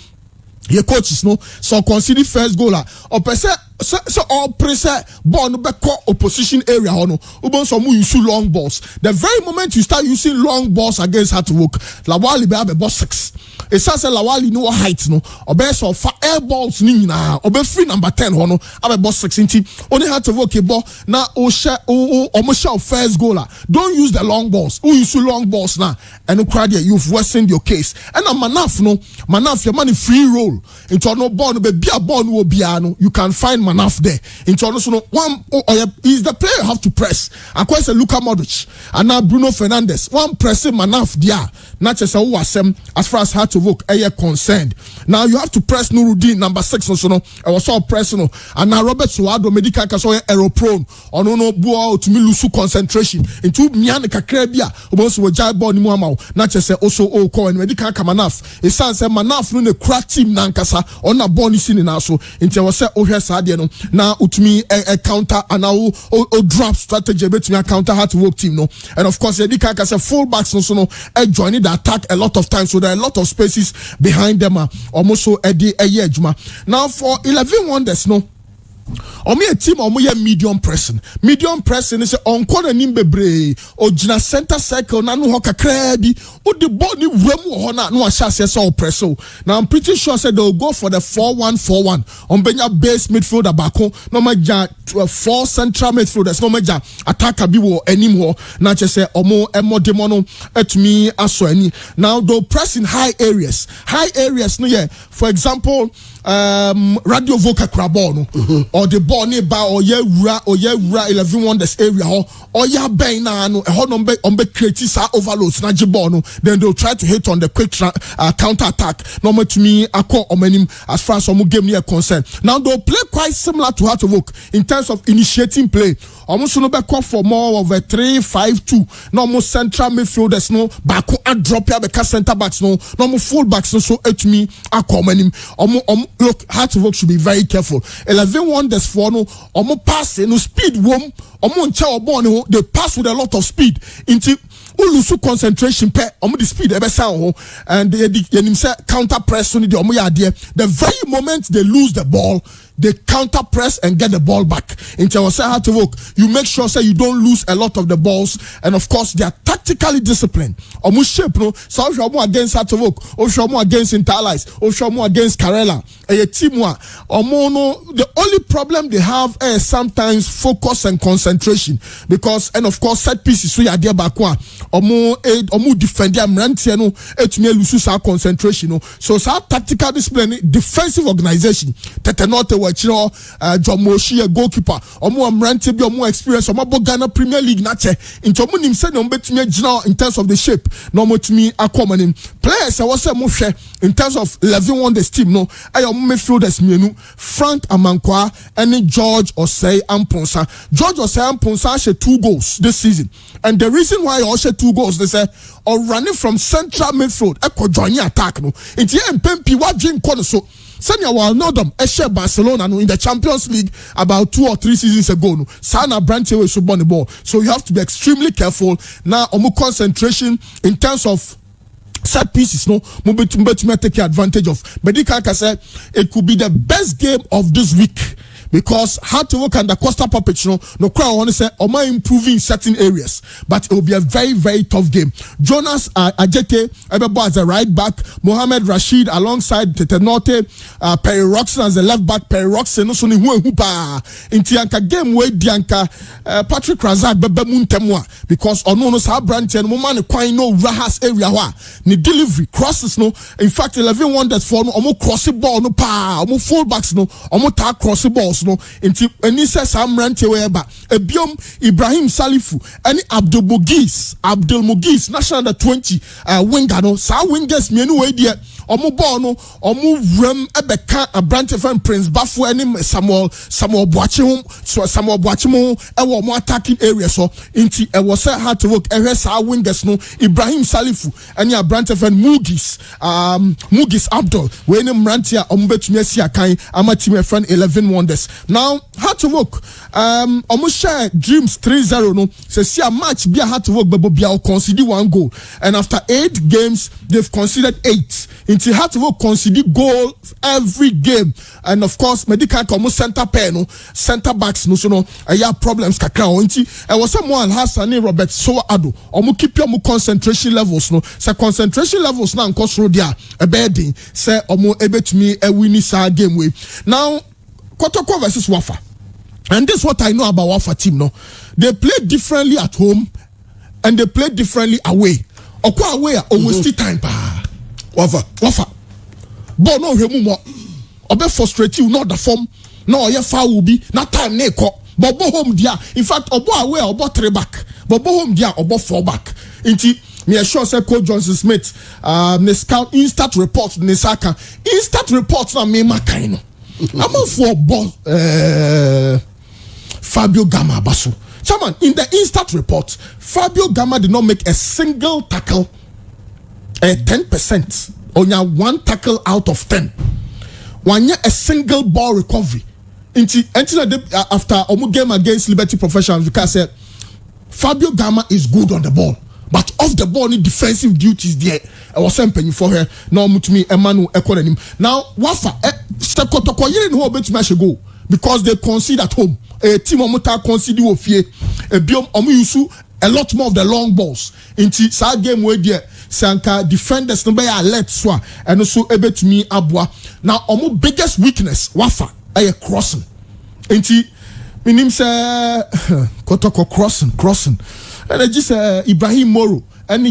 Your coaches no, so consider first goaler. Or per se, so all pressure ball no back opposition area no. Ubon so mu use long balls. The very moment you start using long balls against how to work, Lawali be boss 6. It says Lawali no height no. Obe so for air balls ni na. Obe free number 10 hono. Abe boss 6 inti. Only had to work a ball na o share o first goaler. Don't use the long balls. Who use long balls now? And you've worsened your case. And a Manaf no. Manaf your money free roll. Into no ball no be a ball no biano. You can find Manaf there. Into no one is the player you have to press. Akwa say Luka Modric and now Bruno Fernandes. One pressing Manaf there. Not just as far as how to work are concerned. Now you have to press Nuruddin number 6 or so no. I was all pressing no. And now Robert Suado medical kaso error prone. Or no boa to me lose concentration. Into Miane Kakrebia. Ubonsu wo jai ball ni muamao. Not just say also call and medical Manaf. It sounds say Manaf no crack team nankasa on a bonus in also. Into was say here Sadiano. Now utmi a counter and now drop strategy bet me a counter how to work team no. And of course medical kasa fullbacks no joining the attack a lot of times, so there are a lot of spaces behind them. Almost so Eddie Ejuma. Now for 11 wonders, no. Omi a team omo medium pressing. Medium pressing is on corner nimbebre or jina center circle na no hoka krebi o the ball ni wemu hona no ashase so presso. Now I'm pretty sure said they'll go for the 4-1-4-1 on benya base midfielder bako no maja 4 central midfielders no maja attacker bi wo anymore na chese omo emo demono etumi aso ani. Now they'll press in high areas no yeah, for example radio vocal crabon or the ball nearby or ye 11 wonders area or ya bay na no on be creative overloads na jibono, then they'll try to hit on the quick counter attack. Normal to me I call omenim as far as some game near concern. Now they'll play quite similar to how to work in terms of initiating play. Almost no back for more of a 3-5-2. Normal central midfielders no back a drop ya because center backs no normal full backs no so to me I call omenim look, how to work should be very careful. 11 wonders for no omo pass no speed wom omo ncha obo no they pass with a lot of speed into ulusu concentration pe omo the speed ebe sound and they say counter press on the omo ya there. The very moment they lose the ball, they counter press and get the ball back. Into how to work, you make sure say you don't lose a lot of the balls, and of course they are tactically disciplined. Almost shape no, so if you're against how to work, or if you're against Interlice, or if you're against Karela, a team no. The only problem they have is sometimes focus and concentration, because and of course set pieces so you are there back one. Omo defend them rantie no etumi lose our concentration no. So tactical discipline, defensive organization tetenote wachiro John Moshi a goalkeeper omo amrante bi omo experience omo Ghana Premier League na che into omo nim say no betumi agina in terms of the shape no mo tumi akomanim players I was say mo hwe in terms of 11 wonders team no ayo midfielders mienu Frank Amankwa and George Osei Amponsa. George Osei Amponsa she 2 goals this season, and the reason why he also 2 goals they say or running from central midfield e ko join attack no nti empempi wa dream corner so Senior will know them. Eshe Barcelona no in the Champions League about 2 or 3 seasons ago. No, Sana branch away should burn the ball. So you have to be extremely careful. Now, concentration in terms of set pieces. No, mube take advantage of. Medical say it could be the best game of this week because hard to work under Costa Puppet, no crowd want to say, or might improve in certain areas, but it will be a very, very tough game. Jonas Ajete, Ebebo as a right back, Mohamed Rashid alongside Tetenote, Perry Roxon as a left back, Perry Roxon, no so ni hupa, intianka game way dianka, Patrick Razak, Bebe Muntemwa, because ono sa branch and woman quite no Rahas area wa, ni delivery, crosses no, in fact 11 wonders for no, omo crossing ball no pa, omo fullbacks no, omo ta crossing balls no, inti, enisa Sam Rante weba, ebiom Ibrahim Salifu, any Abdul Mugis, national under 20, winger no, sa wingers mienu way dia, omo ball no, omo rem ebeka a branch of Prince Bafu any Samuel Boachim, so Samuel Boachimo, ewo mo attacking area so, inti ewo say hard to work, sa wingers no, Ibrahim Salifu, any a branch of Mugis Abdul, when Mrantia ombetumi asiakan ama team friend 11 wonders. Now hard to work, almost share dreams 3-0 no, say see a match be hard to work, but Bobia concede 1 goal, and after 8 games they've conceded 8. Into hard to work concede goal every game, and of course medical almost center backs no so no problems kakra onti e was someone Hassan Robert so ado omo keep your concentration levels no, say concentration levels na nkoso ro dia e bedding say omo ebetumi e win sa game way. Now Kotoko versus Wafa, and this is what I know about Wafa team no, they play differently at home and they play differently away. Okwa away almost time pa Wafa but no hemu mo obe frustrate you not the form no ye foul be na time na ko but bo home dia, in fact obo away obo 3 back but bo home dia obo 4 back inti me sure say Coach Johnson Smith ne scout instant report ne saka instant report na me makai no I'm for ball Fabio Gama Basu chairman. In the instant report, Fabio Gama did not make a single tackle, 10%, only 1 tackle out of 10. One year a single ball recovery. After Omu game against Liberty Professionals, because said Fabio Gama is good on the ball, but off the ball, any defensive duties there. I was saying for her. Now, to me, Emmanuel Ekonenim. Now, Wafa, Stekotoko, you didn't know about match go because they concede at home. A team Omuta concede ofie. A biom Omu Yusu a lot more of the long balls. Into sa game where there, Sanka defenders no be alert swa and also able to me abwa. Now, Omu biggest weakness, Wafa, a crossing. Into minim say Kotoko crossing. And I just Ibrahim Moro and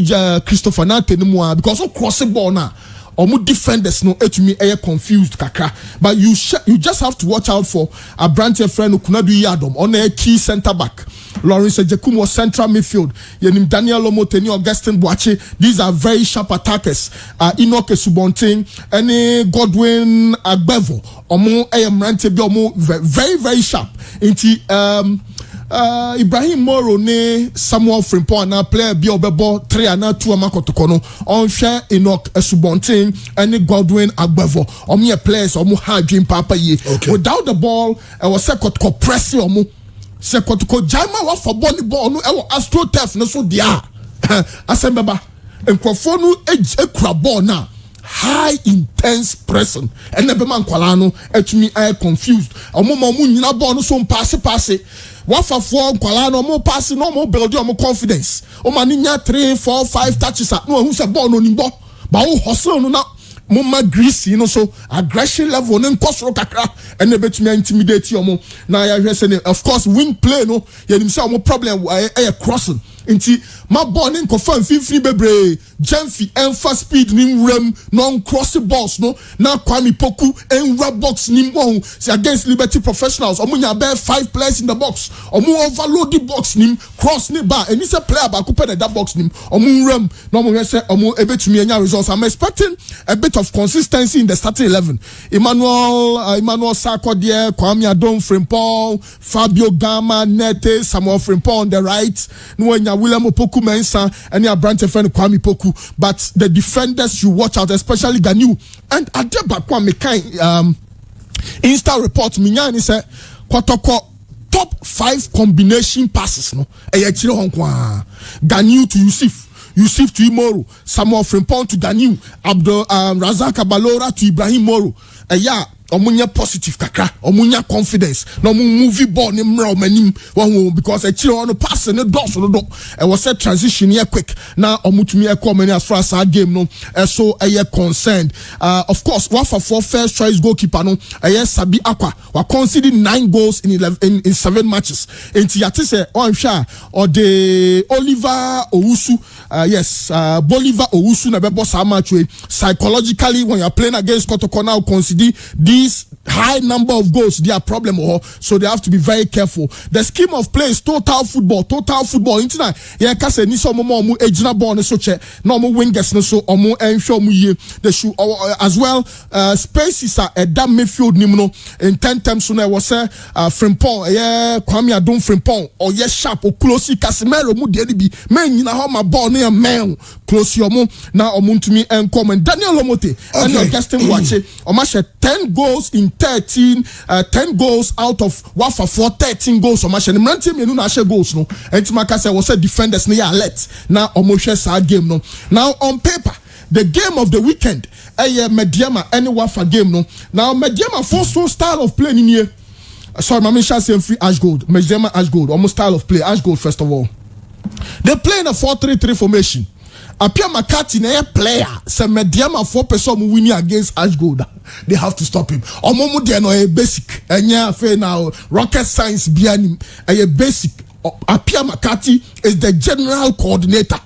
Christopher Nate no because of crossing ball now. Omu defenders no to me confused kakra, but you just have to watch out for a branch friend who could do Yadom on a key center back. Lawrence Ejekumo central midfield. Yenim Daniel Omoteni, Augustin Boache. These are very sharp attackers. Enoch Subonting, any Godwin Agbevo. Omu Mrante be omu very very sharp. Inti Ibrahim Moro ne Samuel Frimpong na player bi obebo 3 na 2 amakotokono on share Enoch Subonting and Godwin Agbevo omo players omo hard dream papa ye without the ball I was sekotko pressing omo sekotko jama wa for ball no e Astro Turf no so dia asembeba enkrofo no ekura ball na high intense pressing and never man kwala no etumi confused omo nyina ball no so pass Wafa for kwala no mo pass no mo build your confidence. O mani nya 3, 4, 5 touches no who say ball no ni ball. But o hustle no na mo ma grease you know so aggression level no nkosoro kakra and e betumi intimidate you mo. Na ya hwese of course wing play no ye nim say o mo problem e crossing. Inti my ball in confirm fifty bebre Jemfi enfa speed nim rem non cross balls no na Kwame Poku en rub box nim won say against Liberty Professionals omunya bear 5 players in the box omu overload the box nim cross ni bar and it's a player ba coupe that box nim omu rem no mo say omu ebetumi anya results. I'm expecting a bit of consistency in the starting 11. Emmanuel Sarko there, Kwame Adom Frimpong, Fabio Gama, Nete, Samuel Frimpong on the right, no William Opoku Mensa and your branch friend Kwame Poku, but the defenders you watch out, especially Ganu and Adeba Kwame Insta report Minyani say Kotoko top 5 combination passes no Eyechiro Honkwa Ganu to Yusuf to Imoro, Samuel Frimpong to Ganu, Abdul Razak Balora to Ibrahim Moro. omunya positive kakra omunya confidence na movie ball ni mra omanim because a chiro on pass ne doors no do e was a transition here quick na omutumi e come as far as our game no so e concerned of course wafa for first choice goalkeeper no Sabi Akwa wa conceded 9 goals in 7 matches enti yate say on hwa or the Oliver Owusu Bolivar Owusu na bebo sa match we psychologically when you are playing against Kotoko now consider these high number of goals their problem so they have to be very careful. The scheme of play is total football intina ya kase ni so mo ejina ball so che na mo wingers no so omo enhwe omo ye they should as well spaces are a damn midfield nim no in 10 times so na was Frimpong Kwame Adom Frimpong or sharp or close Casemiro mu de bi men nyina ho ma ball na men close your mo na omuntumi enkom and Daniel Omote and Augustin Wache omashe 10 goals in 13 goals out of wafa for 13 goals omashe ni mrantie menu na she goals no entimaka say was defenders na alert na omohwe sa game no. Now on paper the game of the weekend Mediama any wafa game no. Now Mediama first style of play in here. Sorry, my mention say free Ash Gold. Mediama Ash Gold, almost style of play Ash Gold first of all. They play in a 4-3-3 formation. Apia Makati na player say Mediama 4% winning against Ash Gold. They have to stop him. Omomu de no a basic. Enya fe now rocket science bianim a basic. Apia Makati is the general coordinator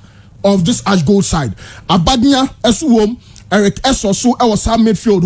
of this Ash Gold side. Abadnia Esuwom Eric Esosu I was our midfield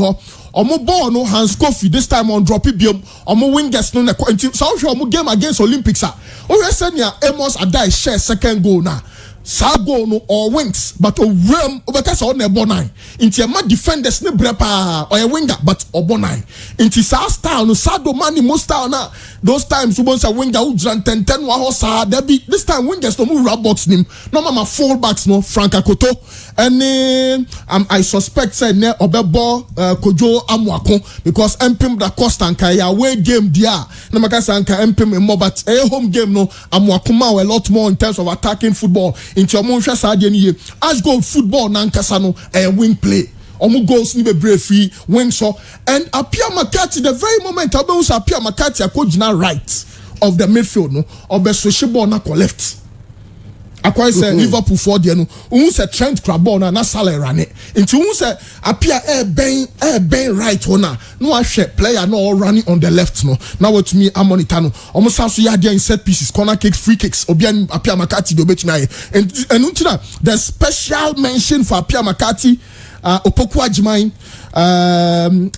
omo ball no Hans Kofi this time on drop it biom omo wingers no na so omo game against Olympics we said ya Amos Adai share second goal na sa goal no or wings but o ram obeka say on na ball 9 inti ma defenders ne brepa or a winger but obo 9 inti sa style no sa do mani most style na those times we say winger who dran 10 wa ho sa there be this time wingers no move box nim no mama fullbacks no Frank Akoto and I suspect say ne obebo Kojo Amuako because Empim da Costa and Kaya away game dia na makasa anka Empim more but a home game no Amuako a lot more in terms of attacking football into your monhwa sa de ne as goal football na nkasa no wing play omu goals ni be free win so and Apia Makati the very moment Abel Apia Makati akojina right of the midfield no obeso ball na left akwa say Liverpool for there no who say Trent Crabon na Salah rane into who say Apia ben right ona no ahwe player no all running on the left no now what me monitor no almost so ya there in set pieces corner kicks free kicks obi Apia Makati do betumi aye and until the special mention for Apia Makati Opoku Ajiman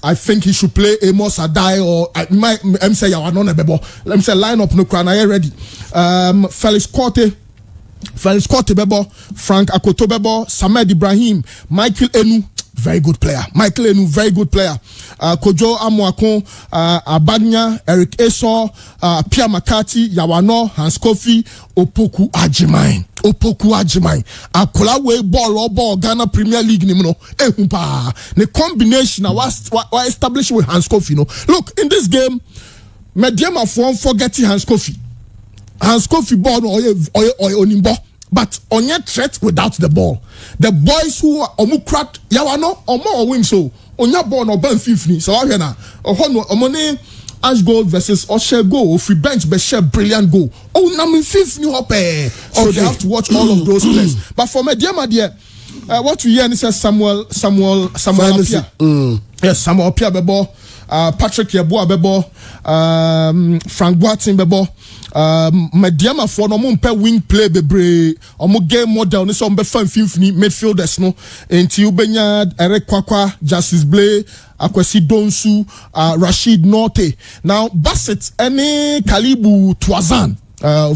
I think he should play Amos Adai or I'm say ya no bebo let me say line up no kran are ready Felix Korte bebo Frank Akoto bebo Samed Ibrahim Michael Enu very good player Kojo Amuako Abadnya Eric Eso Pia Makati Yawano Hans Kofi Opoku Ajiman akola way ball Ghana Premier League ni no ehumpa the combination was established with Hans Kofi no. Look in this game Mediama forgetting Hans Kofi ball no onimbo but onye threat without the ball. The boys who are omukrat yawano omo win so onya ball no ban 50 so ahwe na ohono omone Ash Gold versus Oshe Go free bench be share brilliant goal na me 50 hope so they have to watch all of those players but for Mediama there what we hear is Samuel Apia. Yes, Samuel Apia bebo Patrick Yeboah bebo Frank Boateng bebo Mediama for no mumpe wing play bebre omo game model ni so mbe fan finfini midfielders no enti ubenya Eric Kwakwa Justice Blay Akwesi Donsu Rashid Norte now Bassett any Kalibu Twazan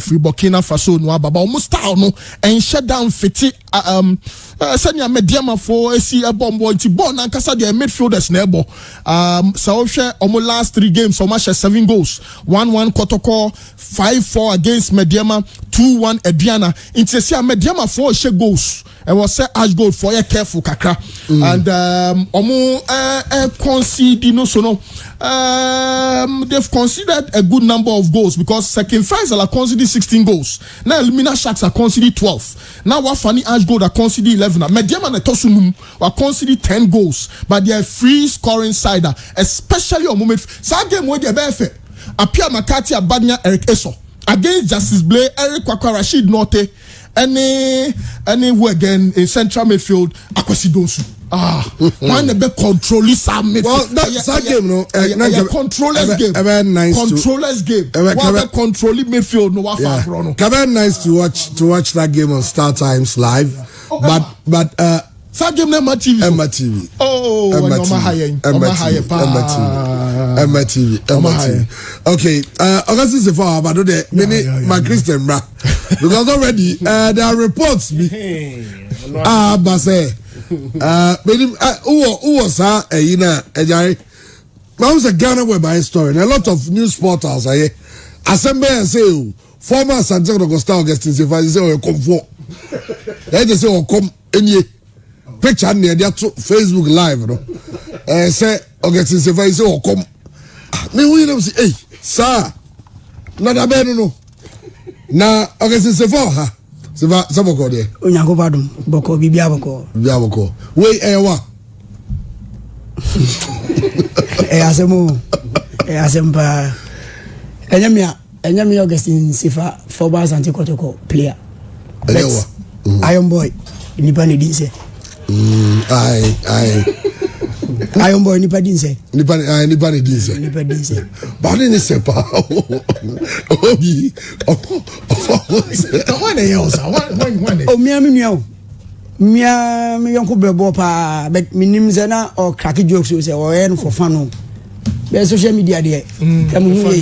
free Burkina Faso no ababa almost style no and shut down fiti senya Mediama for AC bombo nti ball na nkasa de midfielders na ebo so hwe omo last 3 games so much 7 goals 1-1 Kotoko 5-4 against Mediama 2-1 Ediana nti see Mediama for she goals and was say Ash Gold for you careful kakra and omo concede no so no they've considered a good number of goals because second Faisal are conceded 16 goals now Elmina Sharks are conceded 12 now what funny Ash match goal that conceded 11. Mediama na tosunum wa conceded 10 goals, but they are free scoring side, especially on moment. Sa game where they befe. Apia Makati Abadnya Eric Eso against Justice Blay, Eric Kwakwa Rashid Norte, anywhere again in central midfield, Akwasi Donsu. One the best controlling some midfield.
Well, that game, no,
controllers game. Controllers game. One controlling midfield, no one.
Very nice to watch that game on Star Times live, but
that game na TV.
Emma TV.
Oh,
Emma TV. Okay, Augustus is for about the many my Christian bra because already there are reports but say who was now was a Ghana web by story and a lot of news portals are assemble and say former Santiago Costa Augustin say come for they just say come any picture near their Facebook live no say Augustin say come me who you say hey sir na da be no na Augustin say for ha Saboko there.
Onyango badum boko bibia boko.
We ewa.
Asempa. Enyamia Augustine Sifa for bars anti kotoko player.
Ewa.
Iron Boy nipa ne dinse.
Aye.
Iron Boy nipa dinse.
Nipa ne dinse. Ba ne se pa. Obi.
When
oh me yonko bebo pa but minim ze na or crack jokes say or en for fun be social media there come e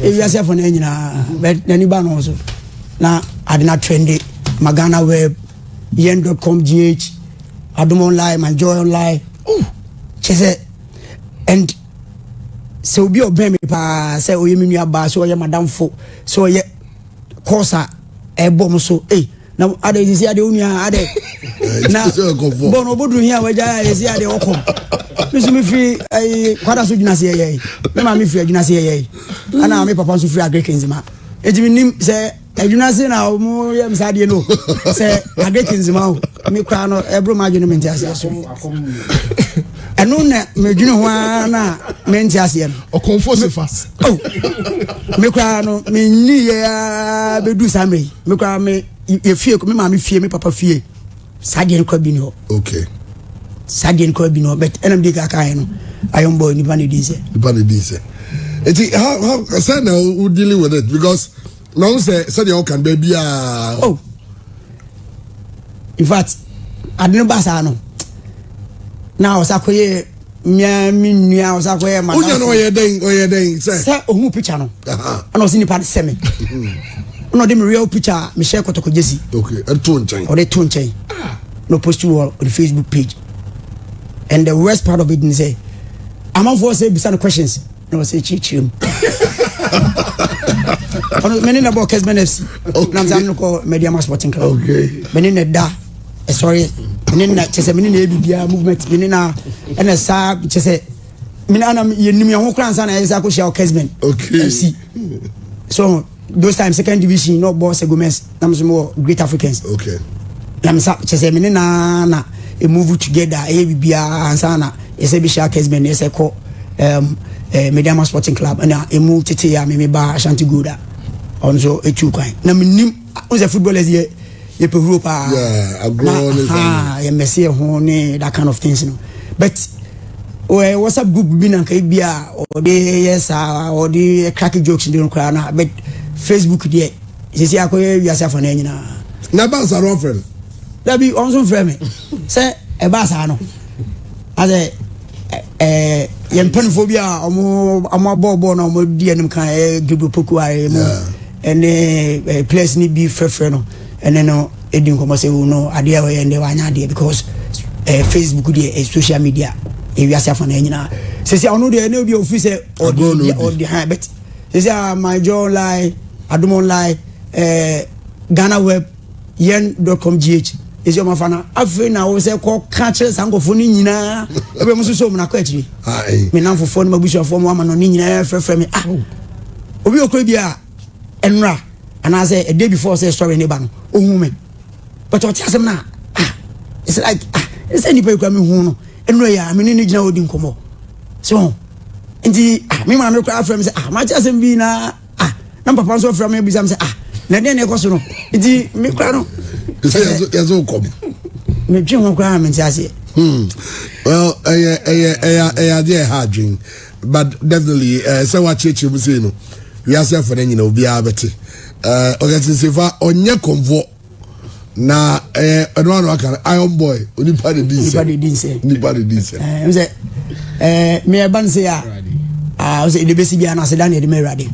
you say for na nyina but nani ba no so na adina trendy magana web yen.com gh adom online my joy online she say and so be obey me pa say oyemi nua ba so ye madam fo so ye kosa ebom so na ade sisi ade unia ade na bono bodu hia waja sisi ade okom mi fi kwada so dwuna se ye me ma mi fi dwuna se ye ana me papa so fi agrekenzima ejimi nim se dwuna se na mo ye msade no se agrekenzima o me kwa no ebro ma dwuna menti ase so eno na me dwuna ho na menti ase no
okonfo se fast
me kwa no me ni ya bedu samre me kwa me ye fie ko me ma me fie me papa fie sadien kwa bi no
okay
sadien kwa bi no but enam de ka kan no Iron Boy ni bani dinse
eti how say now we dealing with it because now say you can be
in fact adino basa no now sakoye mi nua osakoye ma
uja no oye den
say ohun picture no ana osi ni pa seme no dem real picture me share kotoko jesi
okay and to nchen
no post you on the Facebook page and the worst part of it is say I'm for say some questions no say chichim ono meni na box men FC na mzam ko Media Sporting Club
okay
meni na da sorry meni na chese meni na ebibia movement meni na ena sa chese meni ana yenim ye ho kran sa na yesa ko share Kesmen
okay
FC so those times second division no boss Gomez na mso Great Africans
okay
na msa chese meni na a move together ebibia ansana yesa bi share Kesmen yesa ko Media Sporting Club and a move tete ya me ba Ashanti Goda on so etu kwan na menim was a footballers ye pe Europa
yeah agro
ye messe ho ne that kind of things no but WhatsApp group bi na kai bia or dey yes or dey crack jokes dey nkra na but Facebook dey sisi akoye wiase afọ na nyina
na ba sa ron friend
da bi on so friend me say e ba sa no ade yen penfobia omo bobo na omo die nim kan gibu poku aye mo ene place ni bi frefre no ene no edin ko say no ade a we ende wanya ade because Facebook dey social media e wi asia fana nyina sesi ono dey na obi office or the high bet sesi my joy line adom online Ghana web yen.com gh is your mafana afena wo se ko catch sankofo ni nyina ebe muso so na ko akiri me nan fofo no mabusu afo mo ama no ni nyina frefre me obi okro bia enra and I say a day before say story ne ba no ohun me but what asem na it's like it's any people come hu no eno ya me ni gina odi nkomo so nti me ma me kwa from say ma cha asem bi na na papa so from me bi say na den e koso no nti me kwa no
yazo kom
me dwi ho kwa me nti ase
well dear hard dream but definitely so what church you say no we are self for then you know be abeti Augustine Sefa onye convo na no aka Iron Boy onipa de din say
me ban say o say the best bia na say dan e de me rade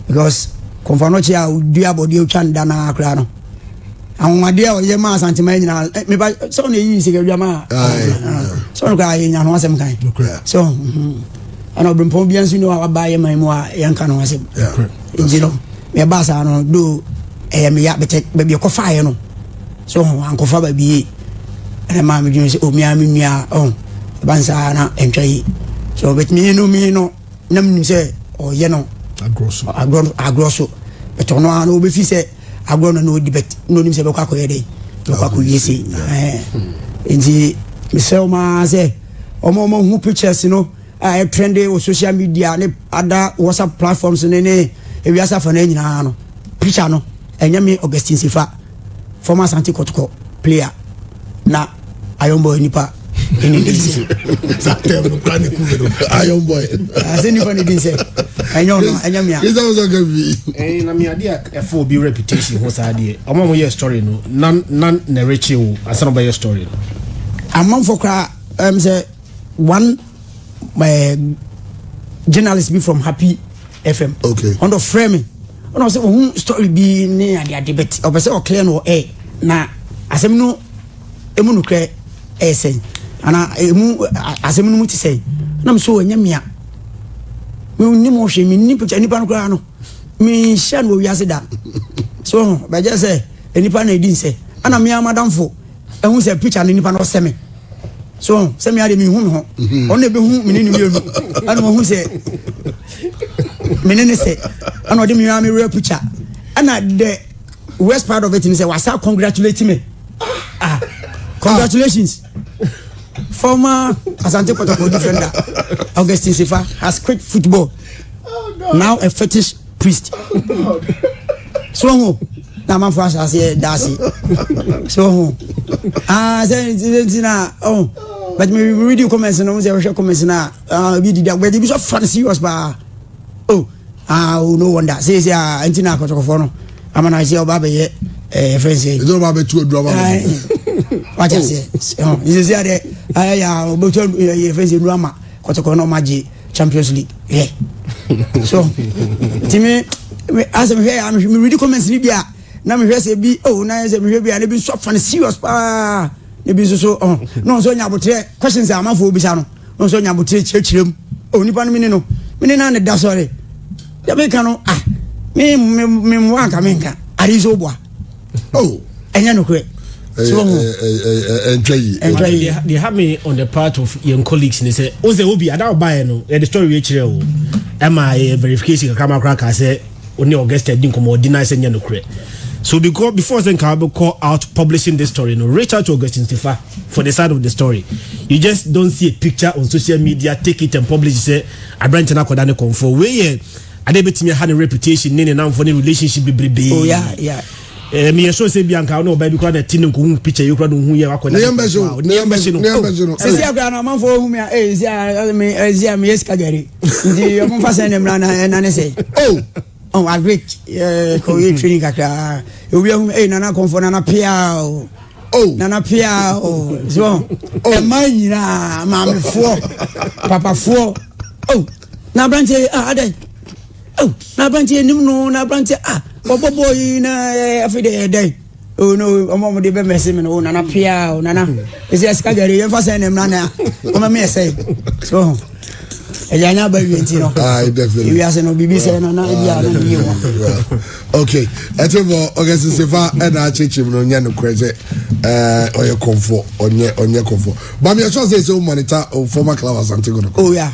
because convo no chia dua body o twa nda na akra no awade a ye ma santima nyina me ba so na yi se gadwa ma so no ka nya no asem kan so ana brimpon bia nso no aba ye man mu a yanka no asem injilo me ba sa no do me ya bete be ko fa ye no so anko fa ba bi e ma me dun se o mi amia bansa na entwai so bet mi no nam se o ye no agroso but ono an obi fi se agro no debate no nim se be kwa ko ye dey to kwa ko yesi nti me se o ma se omo hu pictures no trendy on social media ne other WhatsApp platforms ne e wi asa fa na nyina no picture no enya me Augustine Sefa former Santi Kotoko player na Iron Boy nipa eni dinse
Iron Boy
ase nipa ni dinse enyo no enya me
is also going to be
na me ade e for be reputation ho sa ade omo ye story no nan na rechi wo asana ba ye story no
amam for kra say one my journalist be from Happy FM
okay
on the framing on say who story be ne ade debate o be say o clear no na asem no emu no kre sen ana emu asem no muti say na me so anya mia me ni mo hwe me ni picture nipa no kra no me sha no wi ase da so ba je say nipa na edin say ana me amadamfo ehun say picture ni nipa no seme so se me ade me hu me ho on be hu me ni mienu ana mo hu se me ne se ana ode me ya me real picture ana the worst part of it is say wasa congratulate me congratulations former Asante Kotoko defender Augustine Sefa has quit football now a fetish priest so na man for us say dasi so say na but me read the comments no say we share comments na we did that we be so fancy was ba no wonder say antina Kotoko for no amana say oba be ye friends say
do ba be tu do ba
what you say you say there ya but ye friends no ama Kotoko no maji Champions League yeah so timi as me hear me read the comments ni bia na me hwese bi na say me hwe bia na bi so fan serious pa na bi so no so nya botre questions am afo bi sa no so nya botre chirechirem nipa no me na ne da sorry ya be kan no me wanka me nka ari so boa enya no kwe so
they have me on the part of your colleagues and say o say obi ada buy no the story we chire o am verification kama kra say oni Augustine din komo deny say nya no kwe. So before then can call out publishing this story, reach out to Augustine Sefa for the side of the story. You just don't see a picture on social media, take it and publish. Say I branch na kodane confo. Where I debate me had a reputation, nene na for the relationship be.
Oh yeah.
Me so say Bianca no baby because the tin ko picture you crowd hu ya akona.
Nembezo.
Say agra na man for hu me say me yes kagari. Ndi yo mo fa say nem na ne say. I great training kakra we nana comfort nana pia nana pia so man na mama fo papa fo na branche ade na branche nim no na branche boy na afide dey no omo de be message me no nana pia nana is yes kagari you fa say nem nana o me say so ejanya ba yenti no
definitely
we are no bibi say na dia no bi wo
okay etevo Augustine Sefa e na chechim no nya no kweze oye comfort onye comfort but me sure say so monitor former club Asante Kotoko.
Oh yeah.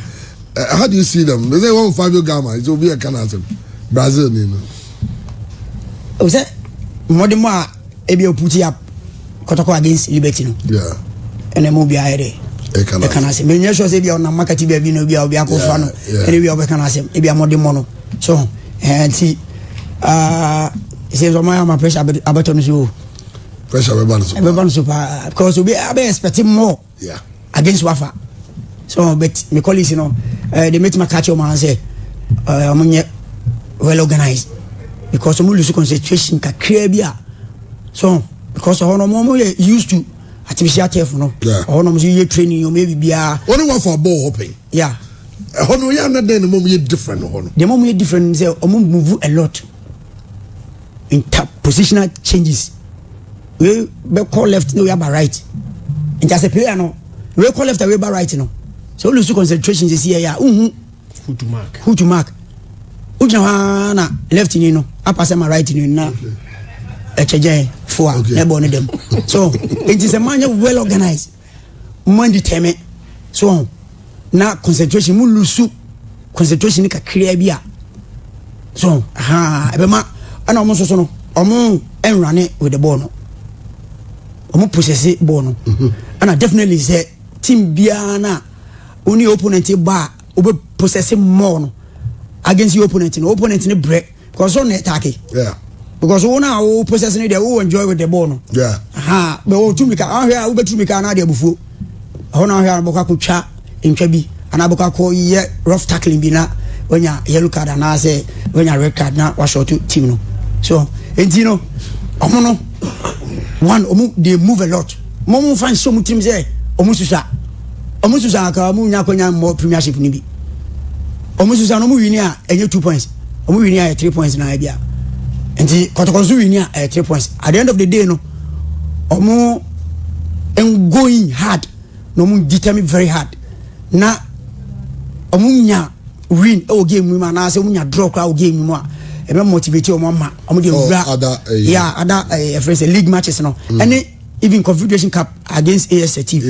How do you see them? They say one Fabio Gama it will be a Canada Brazil you know.
O say modimo a e bi put up Kotoko against Liberty no.
Yeah.
And mo bia ere. E kana se. Me nyesho se bia on market bia bi no bia obi akofo no. Ene bia obi kana se. E bia mo de mo no. So ti say so my pressure abeton so.
Pressure be
so because we are expecting more.
Yeah.
Against Wafa. So but my colleagues you know they make my catch man say well organized because we lose concentration kakra bia. So because ono mo used to artificial turf no. Ono mo you training you maybe bia.
Only one for ball hopping.
Yeah.
Ono ya na den mo you different ono.
The mo different say omo move a lot in positional changes. We call left no we are right. And just a player no we call left away by right no. So lose concentration this year who to mark na left ni no up as my right ni na echeje for neighbor ni them. So it is a man well organized, man determined. So na concentration mu lose concentration ni kakria bia. So ebe ma ana omo so no omo enrane with the ball no. Omo possess ball no. And definitely say team bia na only opponent ba obe possess more no against your opponent no opponent ni break because on attack.
Yeah.
Because one now possess ni dey who enjoy with the ball no.
Yeah.
But o tumika ahia ube tumika na dey bufu. Ho na ahia boka ko twa ntwa bi ana boka ko ye rough tackling bi na onya yellow card na say onya red card na wa short team no. So enti no omo no one omo they move a lot. Momo fan so mu team say omo susa ka mu nya konya mo premiership ni bi. Omo susa no mu win a enye 2 points. Omo win a 3 points na bia. Enti Kotokozu win a 3 points. At the end of the day no omo going hard. No mu determine very hard. Na omo nya win o game mu na say omo nya draw kwa o game mu a e be motivate omo ma omo dey other friends league matches no. Any even Confederation Cup against AS Setif.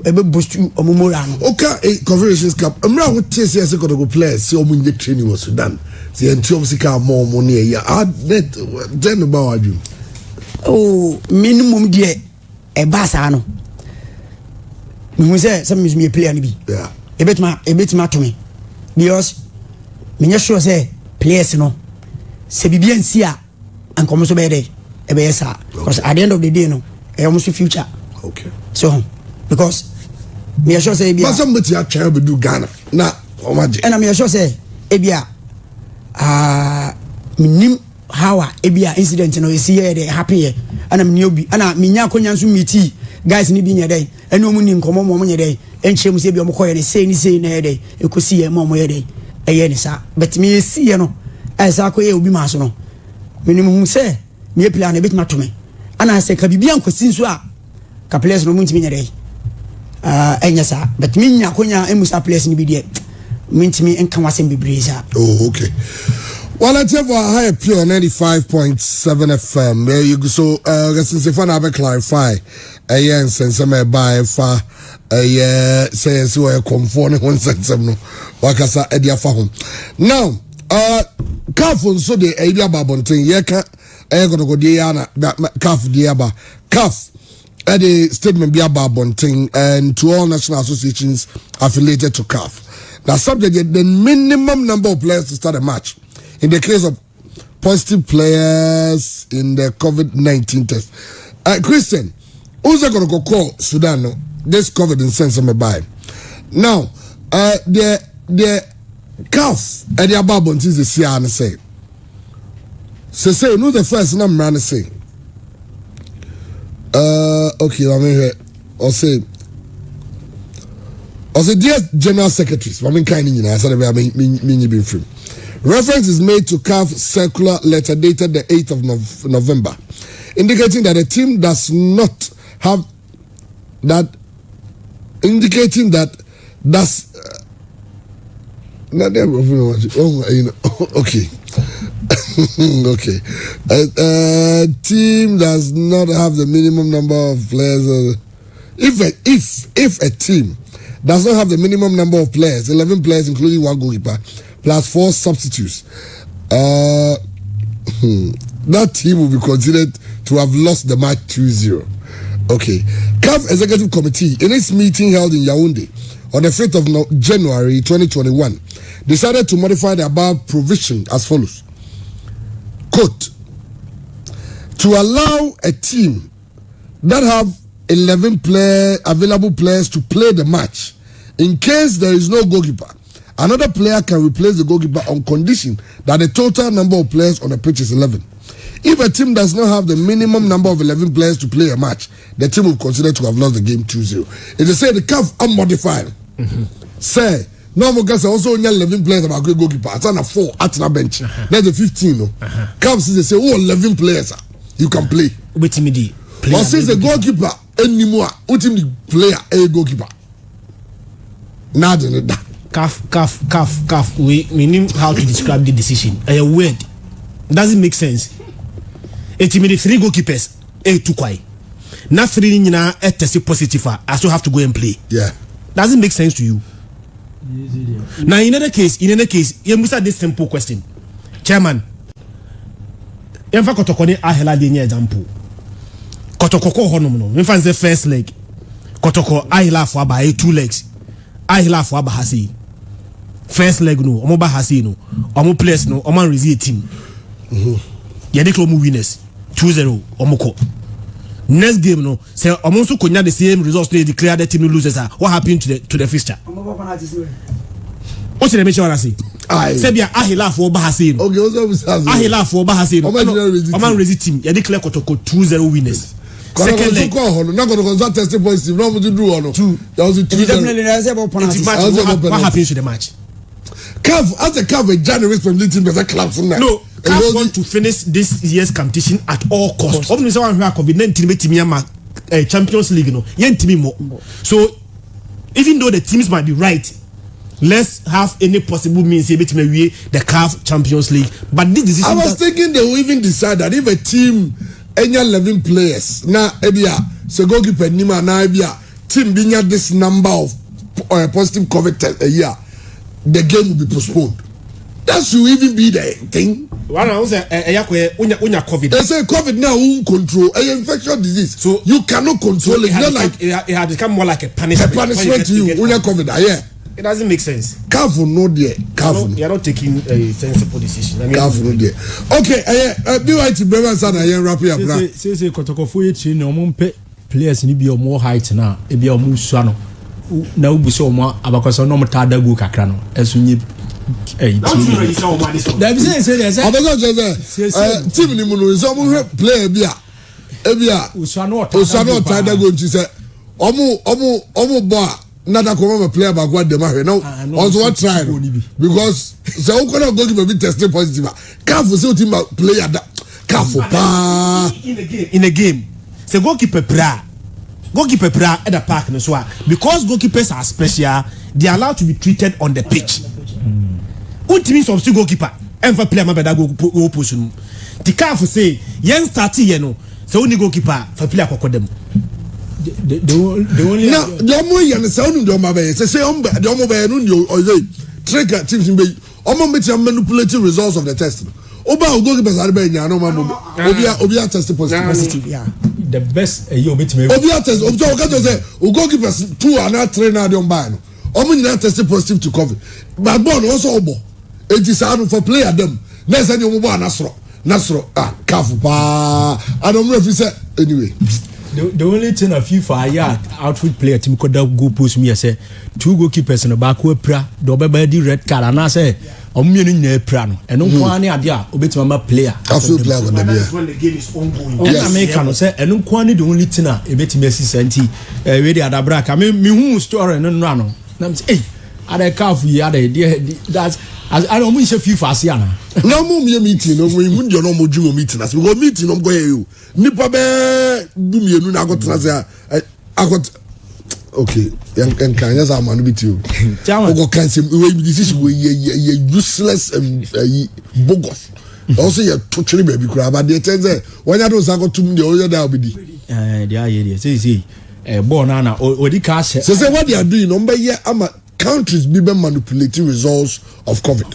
Ebe boost omo moral no.
Okay, Confederation Cup. Amra wo tese ese ko go players see omo nye training was Sudan. See enti sika more money ya. Net then ba waju.
Oh, minimum there e ba sa no. Me say some me player ni bi.
Yeah.
Ebetma to me. Because me nya sure say players no. Se bibia nsi a ankomo so be dey. Because at the end of the day, no, I almost future.
Okay.
So, because me sure say,
but somebody a try to do Ghana. Nah,
and I'm sure say, Ebia, minim how Ebia incident, you know, you see here happy, and I'm newbie, and I minya konyansu miti guys ni bi nyade, and no money in common moment nyade, and she must be a McCoy, say na day, you could see a mom yade, a yenisa, but me see, you know, as I could be maso. Minimum say. Me plan a bit ma to me and I say ka bibia nkosi so a ka players no muntimi nyere enya sa but me nya konya emusa players ni bi de muntimi enka wasem bibreza.
Oh, okay. Well, let's have a high pure 95.7 FM. There you go. So since if I clarify yes and some by far say so a conform one sense no wakasa edia fa home now Kafun so the idea babontin yeka go dia na CAF dia ba CAF at the statement be about Bonting and to all national associations affiliated to CAF. Now subject the minimum number of players to start a match in the case of positive players in the COVID-19 test. Christian, who's going to go call Sudan no? This COVID in sense of me by now the CAF and the about Bonting is the CR say. Say no the first number and say okay I mean or say dear General Secretaries I mean kind of I said I mean been free. Reference is made to CAF circular letter dated the 8th of November indicating that the team does not have that indicating that that's okay. Okay. Team does not have the minimum number of players. If a team does not have the minimum number of players, 11 players including one goalkeeper, plus 4 substitutes, that team will be considered to have lost the match 2-0. Okay. CAF Executive Committee, in its meeting held in Yaoundé on the 5th of January 2021, decided to modify the above provision as follows. Quote, to allow a team that have 11 available players to play the match in case there is no goalkeeper, another player can replace the goalkeeper on condition that the total number of players on the pitch is 11. If a team does not have the minimum number of 11 players to play a match, the team will consider to have lost the game 2-0. It is said the CAF unmodified. Say, no more guys also only 11 players about goalkeeper. It's on a 4 at the bench. That's the 15. No, CAF says they say, oh, 11 players you can play.
Wait me the
player. Or says the goalkeeper anymore. What team the player a goalkeeper? Nothing.
CAF. We knew how to describe the decision. A word doesn't make sense. It means 3 goalkeepers. Two kwai. Now 3 nina test positive. I still have to go and play.
Yeah.
Doesn't make sense to you. Now in another case, you must ask this simple question, Chairman. Emfa kotokoni ahela de nye example. Kotoko honom no. Emfa the first leg. Kotoko ahela for aba 2 legs. Ahela for aba hasi. First leg no, omo ba hasi no. Omo players no, omo result team. Yede klo mu winners 2-0 omo ko. Next game no, say omo so konya the same results they declare the team losers. What happened to the fixture? What should I make sure I say? Sebia ahila for bahasi.
Okay, also
ahila for bahasi. Oman resist team. You declare Kotoko 2-0 winners. Second leg.
Not going to consult testing positive. No, to do or 2. That was a 2-0.
What happens to the match?
CAF as a CAF January from the team as a club from that.
No, CAF want to finish this year's competition at all costs. Obviously, one who COVID-19 team Champions League no. Yen team more. So even though the teams might be right, let's have any possible means to the CAF Champions League. But this decision,
I was thinking they will even decide that if a team any 11 players now ebia so goalkeeper nima na ebia team binya this number of positive COVID test a year, the game will be postponed. That should even be the thing.
One I say unya COVID.
They say COVID now won't control an infectious disease. So you cannot control it.
It had become more like a punishment.
A punishment to you unya COVID. Yeah.
It doesn't make sense.
Careful, no dear. Careful.
You're not taking a sensible decision. I mean,
careful, no dear. Okay, be right to Bremen Sana and wrap it up.
Say, Kotoko for you, no more players in be more height now. It be a more swano. Now, we saw more about no more tada go cacrano. As we team in the player beer. Ebia, Usano tada go to say, Omo bar. Not a common player about what the matter now. Also, what try because so who cannot go to be tested positive. Careful, so team player that careful
in a game. So goalkeeper pra at the park no so because goalkeepers are special, they are allowed to be treated on the pitch. What means of goalkeeper? Ever player mabeda go position. The careful say yen start here no. So only goalkeeper for player kokodem.
The only
now the only and sound the mabe say the omo be no or say trigger teams be omo manipulating results of the test. Oba goalkeepers are be nya no ma obia test positive.
Yeah, the best you meet me
obia test so o ka say goalkeepers 2 and 3 na dey on buy no omo nyina test positive to COVID but ball also obo it is hard for player them let's say omo ball nasro careful pa and omo referee say anyway.
The only thing a FIFA outfit player team could go post me say 2 goalkeepers in the back who pra the red card and I say omunyenu prano and no kwani adia obetima player
outfit player
when the game is ongoing.
And American say and no kwani the only thing a betima senti we dey adabra ka me hu story no no na say hey ada careful ya that's as I don't mean FIFA asiana
no mo me meeting no we would no mo dwumo meeting as we go meeting no go you nipa be du mienu na go tena say akot okay and can just am no bit you go can say we decision we useless and bogus also you to chiri baby kura but they tell say when you don't say go to me the other day obedi
they are here say born na odi ka say
what they are doing no be here ama countries be manipulating results of COVID.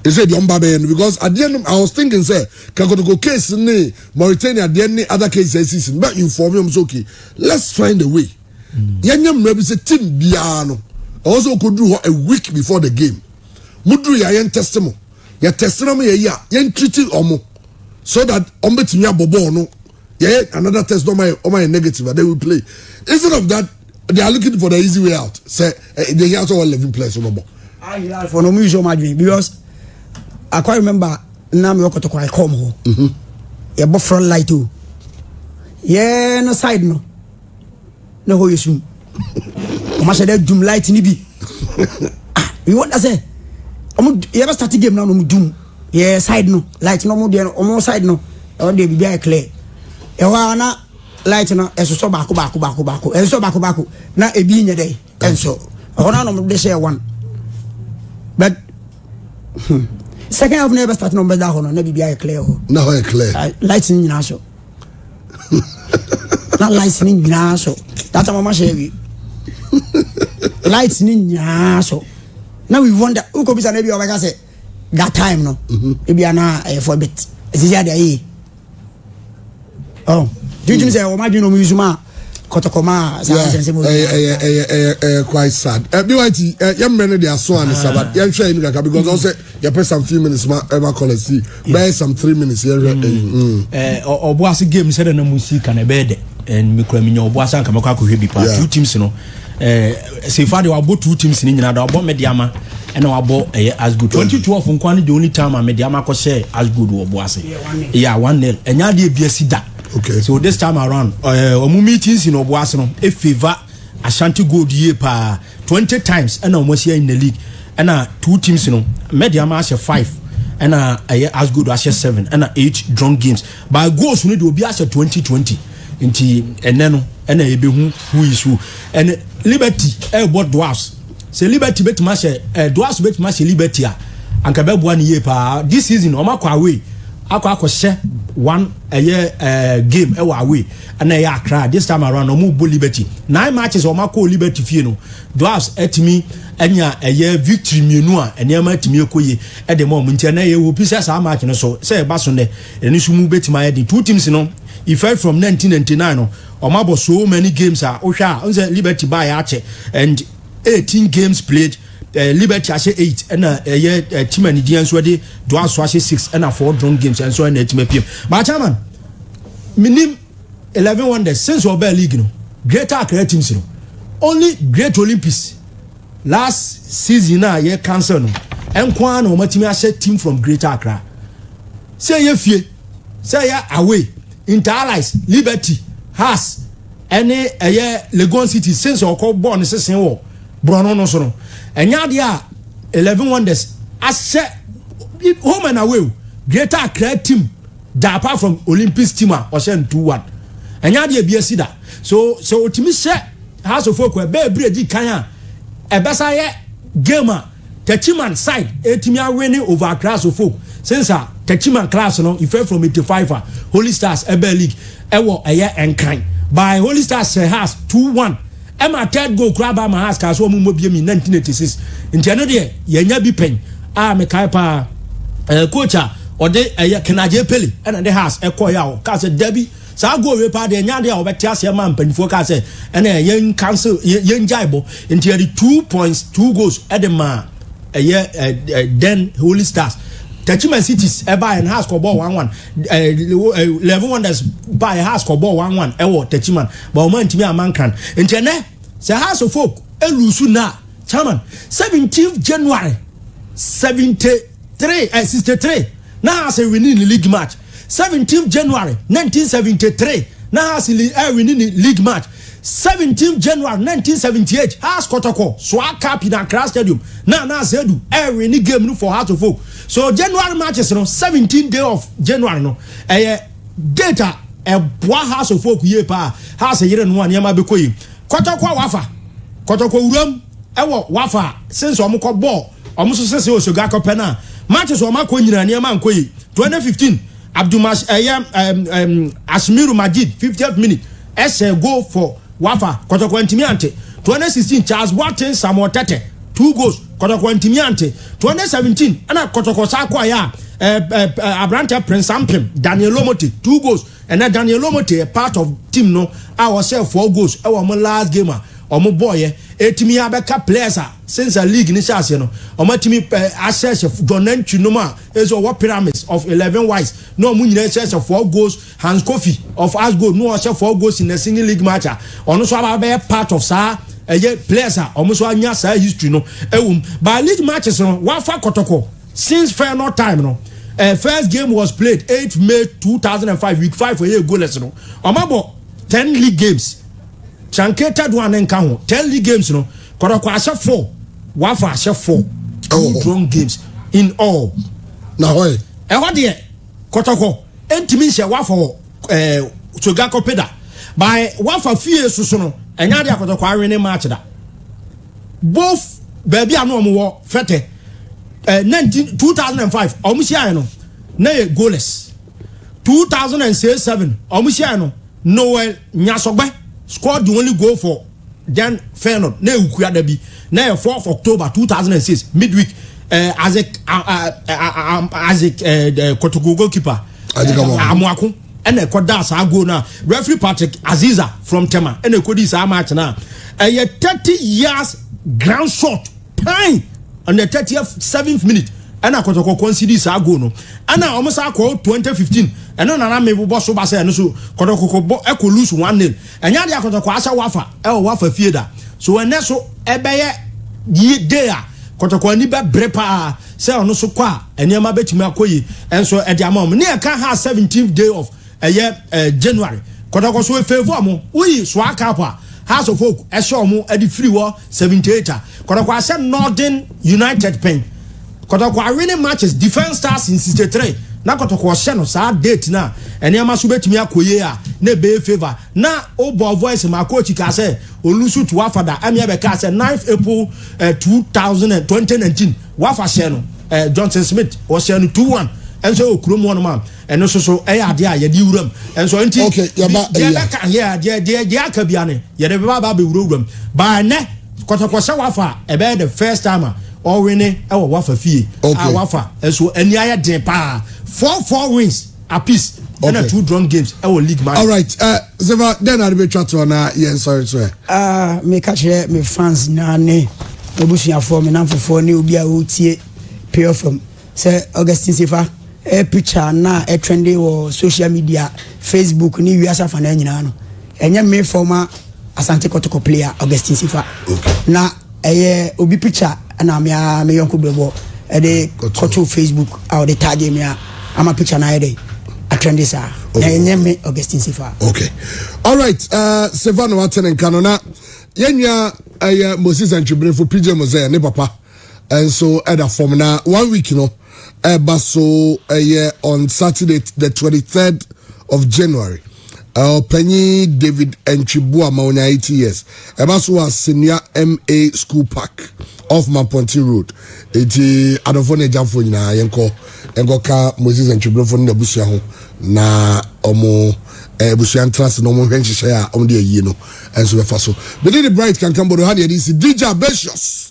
He said the Umbabe because at the end I was thinking say Kakotoko case ni Mauritania at the end other cases but inform him okay. Let's find a way. Yanyam represent team biano. Also could do a week before the game. Mudru ya yen testimony. Ya testimony ya yen treated omo. So that ombetimiya bobo no. Yeah, another test on my negative, but they will play. Instead of that, they are looking for the easy way out. Say they have to 11 players on the ball.
I for no mutual margin because I quite remember now me to quite come home. Yeah, but front light too. Yeah, no side no. No how you soon. I said that doom light ni bi. You want to say? You ever start the game now no doom. Yeah, side no. Light no more there no side no. All day be clear. Ewa na light na eso baako eso baako na ebi nye dey enso ona no de share one but second half never start no better hono na bibia clear ho
na ho clear
light ni nyina so na light ni nyina so that mama share we light ni nyina so now we wonder who could be na bia o say that time no bibia na for bit ezia dey oh, do you say, imagine no Musuma, Kotokoma,
quite sad. BYT, young men, they are so on the Sabbath. Young Shay, because also, you pay some few minutes, ever call us see, buy some 3 minutes here.
Or was a game said no music and a bed, and Mikremino was and Kamako be part 2 teams, you know. Say, Father, I bought 2 teams in India, I bought Mediama. And I bought as good 2012 from Kwani the only time I made Yamako share as good or Boise. Yeah, 1-0. And now the BSC.
Okay.
So this time around, meetings in Obuasano, a favor Ashanti Gold year per 20 times, and almost here in the league. And 2 teams, you know, Mediama has 5, and as good as 7, and 8 drawn games. But goals we need to be as 2020 into and then and who is who. And Liberty, what dwarfs. Say Liberty bet match, dwarfs bet match Liberty. And Kabeb 1 year per this season, Omako away. Ako share one a year game away and a Accra this time around no more Liberty 9 matches or Mako Liberty Fino dwarfs at me and a year victory menua and near my Timiokoye at the moment and I will pieces how much so say Basone and you should move bet my head 2 teams, you know. If from 1999 or Mabo so many games are Osha on the Liberty by Arche and 18 games played. Liberty has 8 and a year team and Indians ready do us 6 and 4 drawn games and so on the team PM. But chairman, minim 11 wonders since our bell league no greater Accra teams no only great Olympics last season na year cancel no and kwan no matimi a team from Greater Accra say ye fie say ya away Inter-Allies Liberty has any a year Legon City since our call born sesen wo Brono no so no enya dia 11 wonders as home and away Greater Accra team that apart from Olympics team or send 2-1 enya dia bi asida so otimi she house of folk we be breedi kan a besa ye gamer Techiman side etimi winning over Accra of folk since Techiman class no if from 85 Holy Stars Ebe League ewo eye enkan by Holy Stars has 2-1 Emma third goal crab my house cause wo mo bie mi 1986 ntiano de yenya bi pen me kai pa coach or de Kenaje Pele and the house ekoya cause Debbie sa go we pa de nya de obeti ase man panifo ka se yen cancel yen jaibo ntia the 2 points 2 goals edema then Holy Stars Techiman Cities by and house ball 1-1 11 wonders by house ball 1-1 ewo Techiman but man timi amankan ntia say house of folk elusu na chairman 17th January 63 now say winning the league match 17th January 1973 now say winning the league match 17th January 1978 house Kotoko Swag Cup in Accra Stadium now say do winning game for house of folk so January matches no 17th day of January no data boa house of folk ye pa house yere no anyama bekoyi Kotoko wafa Kotoko uram ewo wafa since omko ball omuso sese osoga kopena matches omako nyina anyama nkoyi 2015 Abdumas Asmiru Majid 50th minute go for wafa Kotoko ntimi ante 2016 Charles Watkins Samuel Tete 2 goals kotoko ntimi ante 2017 ana kotoko sa kwa ya Abrante Prince Ampem Daniel Lomote 2 goals and then Daniel Lomote a part of team no our self 4 goals our last game omo boy etimi abeka players since the league ni chance no omo timi access Donen Chinoma is our pyramids of 11 wise no mu nyina access 4 goals Hans Kofi of Asgo no access 4 goals in a single league match ono so aba part of sa players omo so anya sa history no by league matches no wa fa kotoko since fair no time no first game was played 8 May 2005 week 5 for year goalless no omabo 10 league games truncated one and count 10 league games no kotoko asha 4 wafa asha 4 drawn games in all
na hoy
de kotoko entimi she wafa Sogako Peda by wafa fie susu no enya de kotoko awene match da both baby anu omo fete 2005 omusia no na goalless 2007 omusia no Noel Nyasogbe scored the only goal for then Feyenoord na ukua da bi na 4th October 2006 midweek Isaac Kotoko goalkeeper Amuako and a koda sa go na referee Patrick Aziza from Tema and a kodi sa match na a 30 years ground shot time on the 37th minute and a Kotoko concede sa go no and almost a call 2015 and no na me bo so ba say no so Kotoko bo e ko lose 1-0 and ya de Kotoko asa wafa e wafa fieda so when so e be ye day Kotoko ni be brepa say ono so kwa enema betimi akoyi enso e de amom ne ka ha 17th day of January Kotoko so favor mo we so akapa House of Folk e show mo e di free war 78 Kotoko ase Northern United pen Kotoko winning matches defense stars in 63 na Kotoko she no sa date na enema so betimi akoyi a na be favor na obo voice ma coach ka say olusu to wafada amia be ka say 9th April 2019 wafa she no Johnson Smith was she no 2-1 and so okrom one man and so ade a ye di wuram and so enti
okay ya ba
de aka bia ne ye de ba be wuram ba ne Kotoko she wafa e be the first time or winning our wafa fee wafa and so any aya den pa 4 wins apiece and 2 drawn games our league match.
All right Zeva then I'll be chat to na yen sorry to
me catch me fans na ne obusia for me na for ne obi a otie pay from say Augustine Sifa picture na trendy or social media Facebook ni wiasa fa na nyina no enye me former Asante Kotoko player Augustine Sifa na obi picture na me yonko bebo de Koto Facebook or the tag me ama picture na ide a trendy sa enye me Augustine Sifa.
Okay all right Stefano Watenen kanona yenya Moses Antwibere for PJ Mose ne papa and so at a form na 1 week you know so on Saturday the 23rd of January Penny David Enchibua Maunya 80 years so was senior MA school park off Maponti Road eti adofone jamfo nyina yenko ka Moses Enchibere fo na busia ho na omo busia trust no mo hwenhye a omo de yi no enso be fa so the bright can come bodo ha de DJ Besios